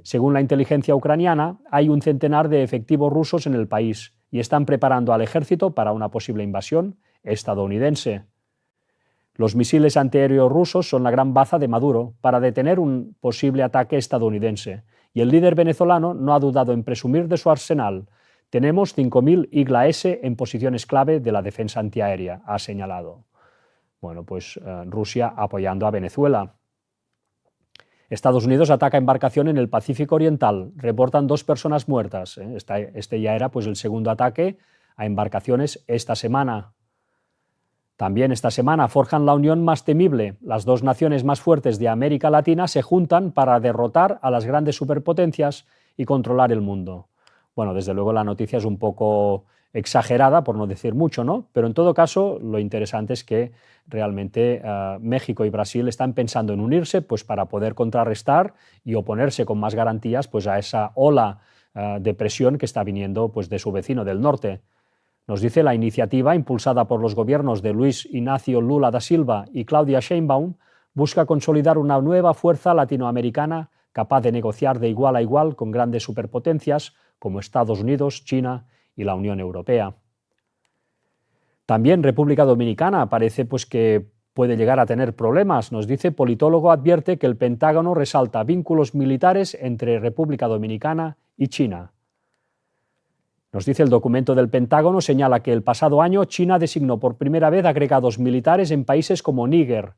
Según la inteligencia ucraniana, hay un centenar de efectivos rusos en el país y están preparando al ejército para una posible invasión estadounidense. Los misiles antiaéreos rusos son la gran baza de Maduro para detener un posible ataque estadounidense. Y el líder venezolano no ha dudado en presumir de su arsenal. Tenemos 5.000 IGLA-S en posiciones clave de la defensa antiaérea, ha señalado. Bueno, pues Rusia apoyando a Venezuela. Estados Unidos ataca embarcación en el Pacífico Oriental. Reportan 2 personas muertas. Este ya era pues el segundo ataque a embarcaciones esta semana. También esta semana forjan la unión más temible. Las 2 naciones más fuertes de América Latina se juntan para derrotar a las grandes superpotencias y controlar el mundo. Bueno, desde luego la noticia es un poco exagerada, por no decir mucho, ¿no? Pero en todo caso, lo interesante es que realmente México y Brasil están pensando en unirse pues, para poder contrarrestar y oponerse con más garantías pues, a esa ola de presión que está viniendo pues, de su vecino del norte. Nos dice: la iniciativa, impulsada por los gobiernos de Luis Ignacio Lula da Silva y Claudia Sheinbaum, busca consolidar una nueva fuerza latinoamericana capaz de negociar de igual a igual con grandes superpotencias como Estados Unidos, China y la Unión Europea. También República Dominicana parece pues, que puede llegar a tener problemas. Nos dice: politólogo advierte que el Pentágono resalta vínculos militares entre República Dominicana y China. Nos dice: el documento del Pentágono señala que el pasado año China designó por primera vez agregados militares en países como Níger,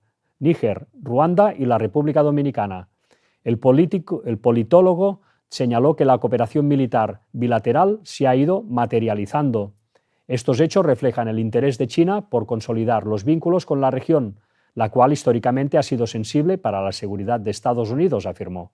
Ruanda y la República Dominicana. El politólogo señaló que la cooperación militar bilateral se ha ido materializando. Estos hechos reflejan el interés de China por consolidar los vínculos con la región, la cual históricamente ha sido sensible para la seguridad de Estados Unidos, afirmó.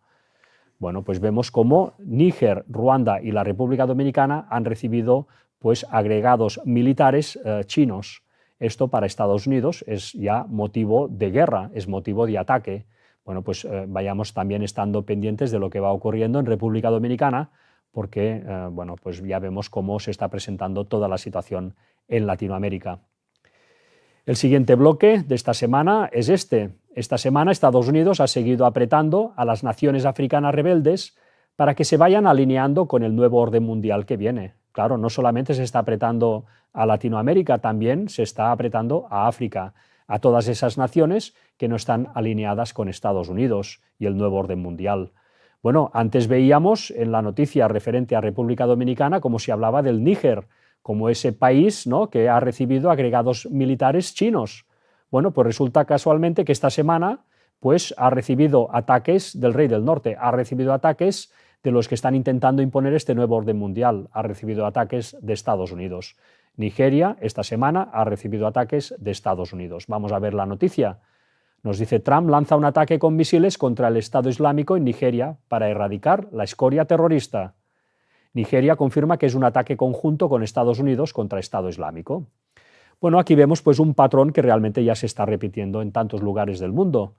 Bueno, pues vemos cómo Níger, Ruanda y la República Dominicana han recibido pues, agregados militares chinos. Esto para Estados Unidos es ya motivo de guerra, es motivo de ataque. Bueno, pues vayamos también estando pendientes de lo que va ocurriendo en República Dominicana, porque bueno, pues ya vemos cómo se está presentando toda la situación en Latinoamérica. El siguiente bloque de esta semana es este. Esta semana Estados Unidos ha seguido apretando a las naciones africanas rebeldes para que se vayan alineando con el nuevo orden mundial que viene. Claro, no solamente se está apretando a Latinoamérica, también se está apretando a África, a todas esas naciones que no están alineadas con Estados Unidos y el nuevo orden mundial. Bueno, antes veíamos en la noticia referente a República Dominicana cómo se hablaba del Níger, como ese país, ¿no?, que ha recibido agregados militares chinos. Bueno, pues resulta casualmente que esta semana pues, ha recibido ataques del Rey del Norte, ha recibido ataques de los que están intentando imponer este nuevo orden mundial, ha recibido ataques de Estados Unidos. Nigeria esta semana ha recibido ataques de Estados Unidos. Vamos a ver la noticia. Nos dice: Trump lanza un ataque con misiles contra el Estado Islámico en Nigeria para erradicar la escoria terrorista. Nigeria confirma que es un ataque conjunto con Estados Unidos contra Estado Islámico. Bueno, aquí vemos pues, un patrón que realmente ya se está repitiendo en tantos lugares del mundo.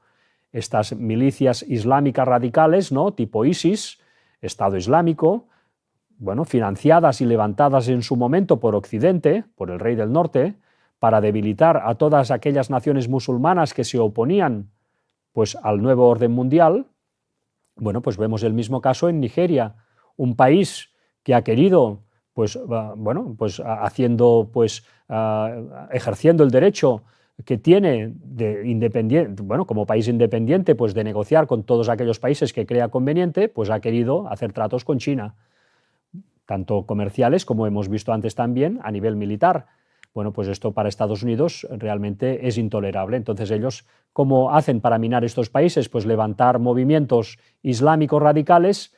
Estas milicias islámicas radicales, ¿no?, tipo ISIS, Estado Islámico, bueno, financiadas y levantadas en su momento por Occidente, por el Rey del Norte, para debilitar a todas aquellas naciones musulmanas que se oponían pues, al nuevo orden mundial. Bueno, pues vemos el mismo caso en Nigeria, un país que ha querido pues, bueno, pues haciendo, pues, ejerciendo el derecho que tiene de independiente, bueno, como país independiente, pues de negociar con todos aquellos países que crea conveniente, pues ha querido hacer tratos con China, tanto comerciales como hemos visto antes también a nivel militar. Bueno, pues esto para Estados Unidos realmente es intolerable. Entonces ellos, ¿cómo hacen para minar estos países? Pues levantar movimientos islámicos radicales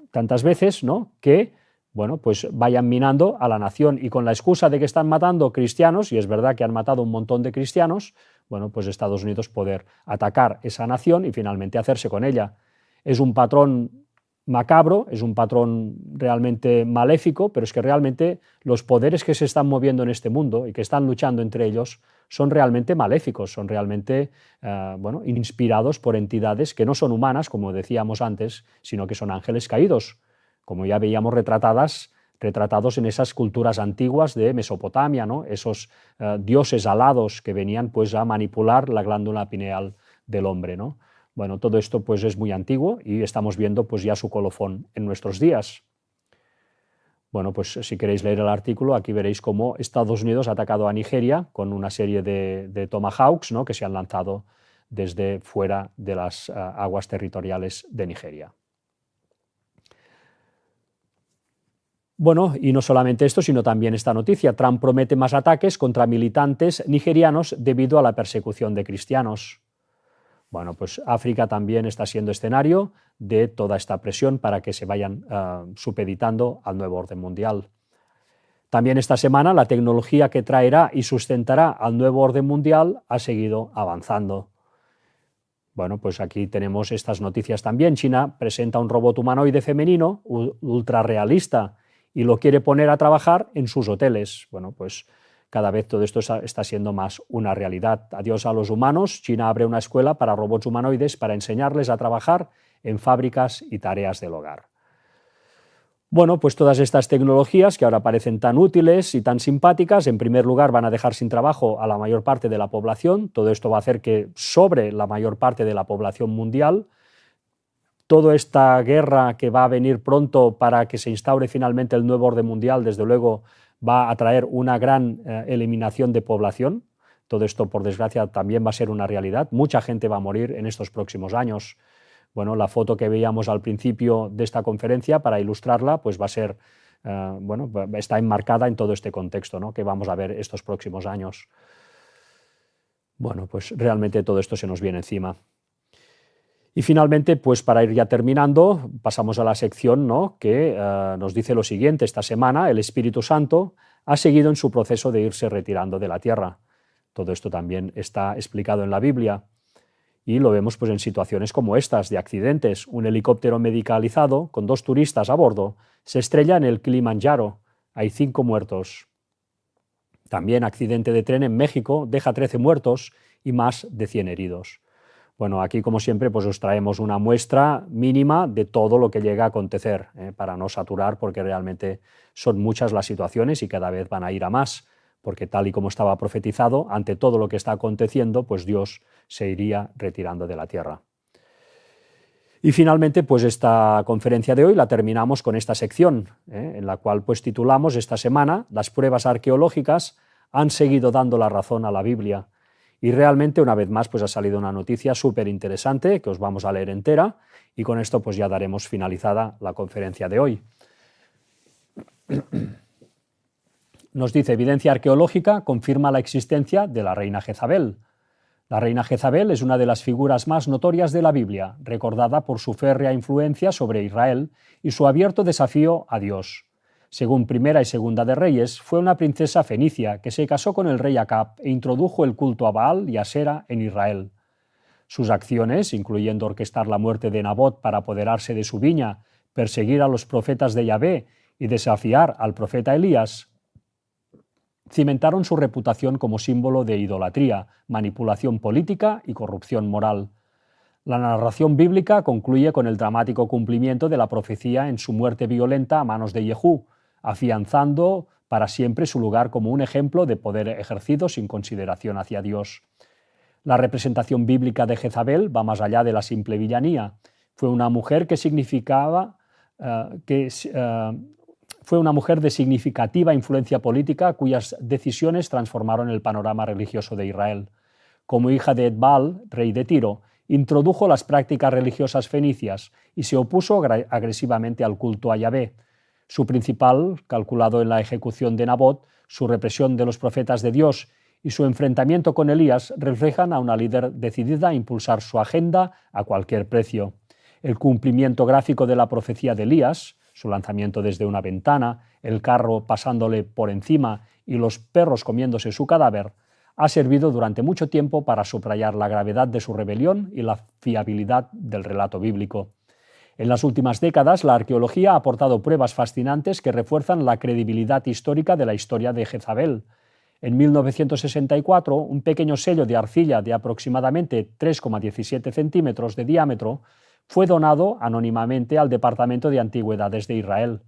tantas veces, ¿no?, que, bueno, pues vayan minando a la nación, y con la excusa de que están matando cristianos, y es verdad que han matado un montón de cristianos, bueno, pues Estados Unidos poder atacar esa nación y finalmente hacerse con ella. Es un patrón macabro, es un patrón realmente maléfico, pero es que realmente los poderes que se están moviendo en este mundo y que están luchando entre ellos son realmente maléficos, son realmente bueno, inspirados por entidades que no son humanas, como decíamos antes, sino que son ángeles caídos, como ya veíamos retratados en esas culturas antiguas de Mesopotamia, ¿no?, esos dioses alados que venían pues a manipular la glándula pineal del hombre, ¿no? Bueno, todo esto pues es muy antiguo y estamos viendo pues ya su colofón en nuestros días. Bueno, pues si queréis leer el artículo, aquí veréis cómo Estados Unidos ha atacado a Nigeria con una serie de Tomahawks, ¿no?, que se han lanzado desde fuera de las aguas territoriales de Nigeria. Bueno, y no solamente esto, sino también esta noticia. Trump promete más ataques contra militantes nigerianos debido a la persecución de cristianos. Bueno, pues África también está siendo escenario de toda esta presión para que se vayan supeditando al nuevo orden mundial. También esta semana la tecnología que traerá y sustentará al nuevo orden mundial ha seguido avanzando. Bueno, pues aquí tenemos estas noticias también. China presenta un robot humanoide femenino ultra realista y lo quiere poner a trabajar en sus hoteles. Bueno, pues cada vez todo esto está siendo más una realidad. Adiós a los humanos. China abre una escuela para robots humanoides para enseñarles a trabajar en fábricas y tareas del hogar. Bueno, pues todas estas tecnologías que ahora parecen tan útiles y tan simpáticas, en primer lugar van a dejar sin trabajo a la mayor parte de la población. Todo esto va a hacer que sobre la mayor parte de la población mundial. Toda esta guerra que va a venir pronto para que se instaure finalmente el nuevo orden mundial, desde luego, va a traer una gran eliminación de población. Todo esto, por desgracia, también va a ser una realidad. Mucha gente va a morir en estos próximos años. Bueno, la foto que veíamos al principio de esta conferencia, para ilustrarla, pues va a ser, bueno, está enmarcada en todo este contexto, ¿no?, que vamos a ver estos próximos años. Bueno, pues realmente todo esto se nos viene encima. Y finalmente, pues para ir ya terminando, pasamos a la sección, ¿no?, que nos dice lo siguiente. Esta semana el Espíritu Santo ha seguido en su proceso de irse retirando de la tierra. Todo esto también está explicado en la Biblia y lo vemos pues en situaciones como estas, de accidentes. Un helicóptero medicalizado con 2 turistas a bordo se estrella en el Kilimanjaro. Hay 5 muertos. También accidente de tren en México deja 13 muertos y más de 100 heridos. Bueno, aquí, como siempre, pues os traemos una muestra mínima de todo lo que llega a acontecer, para no saturar, porque realmente son muchas las situaciones y cada vez van a ir a más, porque tal y como estaba profetizado, ante todo lo que está aconteciendo, pues Dios se iría retirando de la tierra. Y finalmente, pues esta conferencia de hoy la terminamos con esta sección, en la cual pues titulamos esta semana: las pruebas arqueológicas han seguido dando la razón a la Biblia. Y realmente, una vez más, pues ha salido una noticia súper interesante que os vamos a leer entera, y con esto pues ya daremos finalizada la conferencia de hoy. Nos dice: evidencia arqueológica confirma la existencia de la reina Jezabel. La reina Jezabel es una de las figuras más notorias de la Biblia, recordada por su férrea influencia sobre Israel y su abierto desafío a Dios. Según Primera y Segunda de Reyes, fue una princesa fenicia que se casó con el rey Acab e introdujo el culto a Baal y a Asera en Israel. Sus acciones, incluyendo orquestar la muerte de Nabot para apoderarse de su viña, perseguir a los profetas de Yahvé y desafiar al profeta Elías, cimentaron su reputación como símbolo de idolatría, manipulación política y corrupción moral. La narración bíblica concluye con el dramático cumplimiento de la profecía en su muerte violenta a manos de Jehú, afianzando para siempre su lugar como un ejemplo de poder ejercido sin consideración hacia Dios. La representación bíblica de Jezabel va más allá de la simple villanía. Fue una mujer que Fue una mujer de significativa influencia política cuyas decisiones transformaron el panorama religioso de Israel. Como hija de Edbaal, rey de Tiro, introdujo las prácticas religiosas fenicias y se opuso agresivamente al culto a Yahvé. Su principal, calculado en la ejecución de Nabot, su represión de los profetas de Dios y su enfrentamiento con Elías reflejan a una líder decidida a impulsar su agenda a cualquier precio. El cumplimiento gráfico de la profecía de Elías, su lanzamiento desde una ventana, el carro pasándole por encima y los perros comiéndose su cadáver, ha servido durante mucho tiempo para subrayar la gravedad de su rebelión y la fiabilidad del relato bíblico. En las últimas décadas, la arqueología ha aportado pruebas fascinantes que refuerzan la credibilidad histórica de la historia de Jezabel. En 1964, un pequeño sello de arcilla de aproximadamente 3,17 centímetros de diámetro fue donado anónimamente al Departamento de Antigüedades de Israel.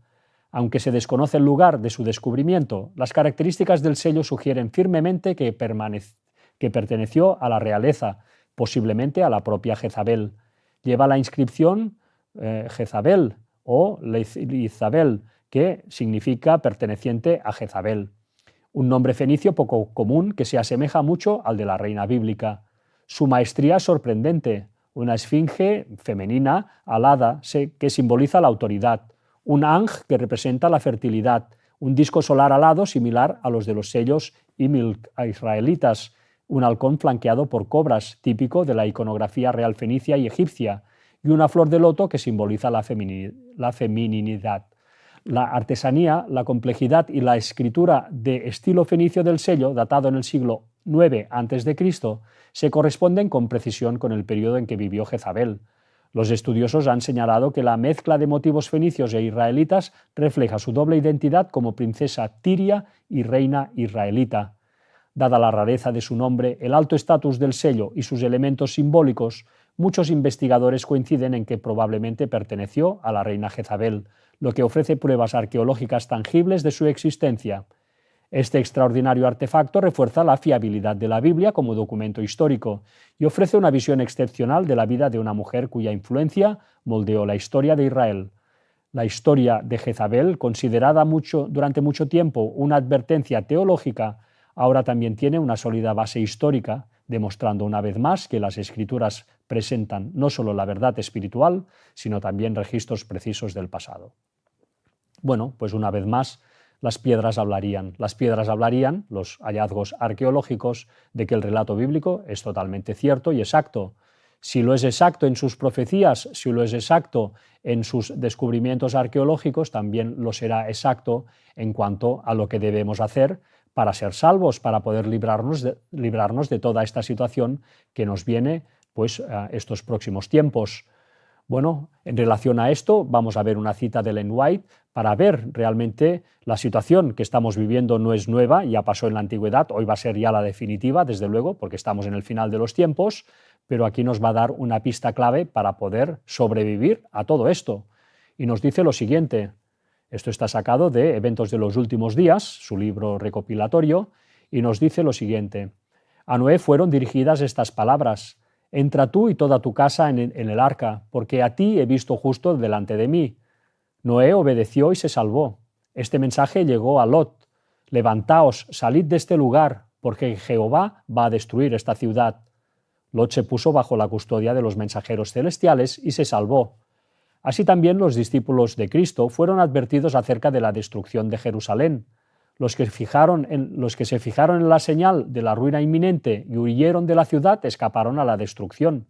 Aunque se desconoce el lugar de su descubrimiento, las características del sello sugieren firmemente que perteneció a la realeza, posiblemente a la propia Jezabel. Lleva la inscripción Jezabel o Lizabel, que significa perteneciente a Jezabel. Un nombre fenicio poco común que se asemeja mucho al de la reina bíblica. Su maestría es sorprendente. Una esfinge femenina alada que simboliza la autoridad, un anj que representa la fertilidad, un disco solar alado similar a los de los sellos israelitas, un halcón flanqueado por cobras, típico de la iconografía real fenicia y egipcia, y una flor de loto que simboliza la feminidad. La artesanía, la complejidad y la escritura de estilo fenicio del sello, datado en el siglo IX a.C., se corresponden con precisión con el periodo en que vivió Jezabel. Los estudiosos han señalado que la mezcla de motivos fenicios e israelitas refleja su doble identidad como princesa tiria y reina israelita. Dada la rareza de su nombre, el alto estatus del sello y sus elementos simbólicos, muchos investigadores coinciden en que probablemente perteneció a la reina Jezabel, lo que ofrece pruebas arqueológicas tangibles de su existencia. Este extraordinario artefacto refuerza la fiabilidad de la Biblia como documento histórico y ofrece una visión excepcional de la vida de una mujer cuya influencia moldeó la historia de Israel. La historia de Jezabel, considerada durante mucho tiempo una advertencia teológica, ahora también tiene una sólida base histórica, demostrando una vez más que las Escrituras presentan no solo la verdad espiritual, sino también registros precisos del pasado. Bueno, pues una vez más, las piedras hablarían. Las piedras hablarían, los hallazgos arqueológicos, de que el relato bíblico es totalmente cierto y exacto. Si lo es exacto en sus profecías, si lo es exacto en sus descubrimientos arqueológicos, también lo será exacto en cuanto a lo que debemos hacer para ser salvos, para poder librarnos de toda esta situación que nos viene pues, estos próximos tiempos. Bueno, en relación a esto, vamos a ver una cita de Ellen White para ver realmente la situación que estamos viviendo no es nueva, ya pasó en la antigüedad, hoy va a ser ya la definitiva, desde luego, porque estamos en el final de los tiempos, pero aquí nos va a dar una pista clave para poder sobrevivir a todo esto. Y nos dice lo siguiente, esto está sacado de Eventos de los Últimos Días, su libro recopilatorio, y nos dice lo siguiente, a Noé fueron dirigidas estas palabras, entra tú y toda tu casa en el arca, porque a ti he visto justo delante de mí. Noé obedeció y se salvó. Este mensaje llegó a Lot. Levantaos, salid de este lugar, porque Jehová va a destruir esta ciudad. Lot se puso bajo la custodia de los mensajeros celestiales y se salvó. Así también los discípulos de Cristo fueron advertidos acerca de la destrucción de Jerusalén. Los que se fijaron en la señal de la ruina inminente y huyeron de la ciudad escaparon a la destrucción.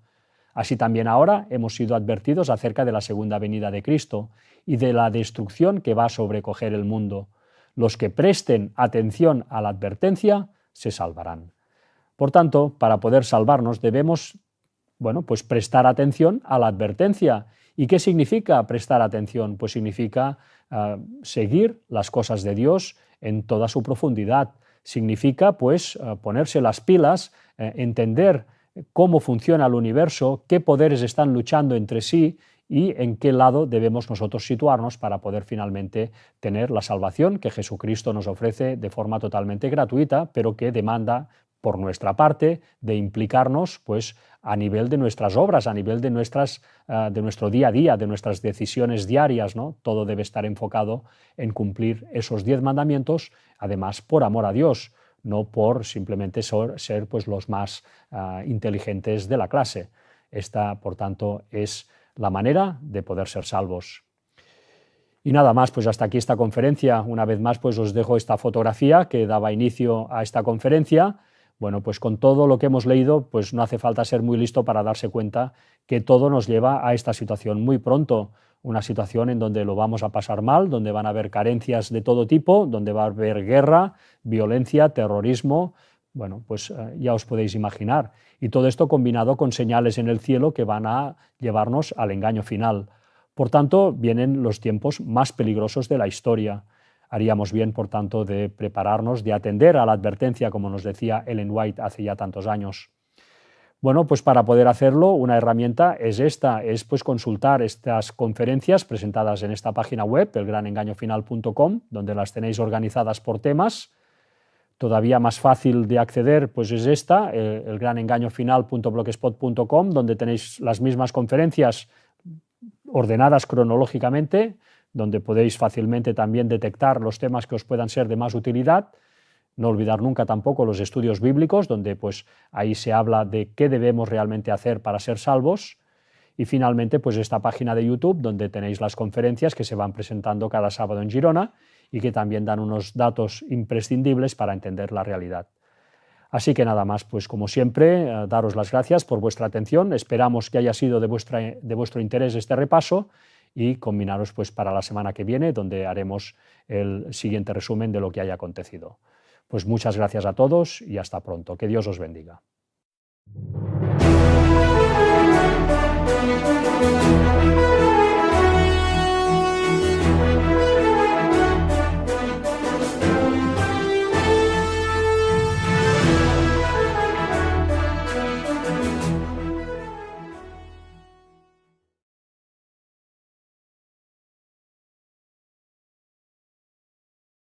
Así también ahora hemos sido advertidos acerca de la segunda venida de Cristo y de la destrucción que va a sobrecoger el mundo. Los que presten atención a la advertencia se salvarán. Por tanto, para poder salvarnos debemos, pues prestar atención a la advertencia. ¿Y qué significa prestar atención? Pues significa seguir las cosas de Dios en toda su profundidad. Significa, ponerse las pilas, entender cómo funciona el universo, qué poderes están luchando entre sí y en qué lado debemos nosotros situarnos para poder finalmente tener la salvación que Jesucristo nos ofrece de forma totalmente gratuita, pero que demanda por nuestra parte, de implicarnos pues, a nivel de nuestras obras, a nivel de nuestro día a día, de nuestras decisiones diarias, ¿no? Todo debe estar enfocado en cumplir esos 10 mandamientos, además por amor a Dios, no por simplemente ser pues, los más inteligentes de la clase. Esta, por tanto, es la manera de poder ser salvos. Y nada más, pues hasta aquí esta conferencia. Una vez más, pues os dejo esta fotografía que daba inicio a esta conferencia. Bueno, pues con todo lo que hemos leído, pues no hace falta ser muy listo para darse cuenta que todo nos lleva a esta situación muy pronto, una situación en donde lo vamos a pasar mal, donde van a haber carencias de todo tipo, donde va a haber guerra, violencia, terrorismo. Bueno, pues ya os podéis imaginar. Y todo esto combinado con señales en el cielo que van a llevarnos al engaño final. Por tanto, vienen los tiempos más peligrosos de la historia. Haríamos bien, por tanto, de prepararnos, de atender a la advertencia, como nos decía Ellen White hace ya tantos años. Bueno, pues para poder hacerlo, una herramienta es esta, es pues consultar estas conferencias presentadas en esta página web, elgranengañofinal.com, donde las tenéis organizadas por temas. Todavía más fácil de acceder pues es esta, elgranengañofinal.blogspot.com, donde tenéis las mismas conferencias ordenadas cronológicamente, donde podéis fácilmente también detectar los temas que os puedan ser de más utilidad. No olvidar nunca tampoco los estudios bíblicos, donde pues ahí se habla de qué debemos realmente hacer para ser salvos. Y finalmente pues esta página de YouTube, donde tenéis las conferencias que se van presentando cada sábado en Girona y que también dan unos datos imprescindibles para entender la realidad. Así que nada más, pues como siempre, daros las gracias por vuestra atención. Esperamos que haya sido de vuestro interés este repaso y combinaros pues para la semana que viene, donde haremos el siguiente resumen de lo que haya acontecido. Pues muchas gracias a todos y hasta pronto. Que Dios os bendiga.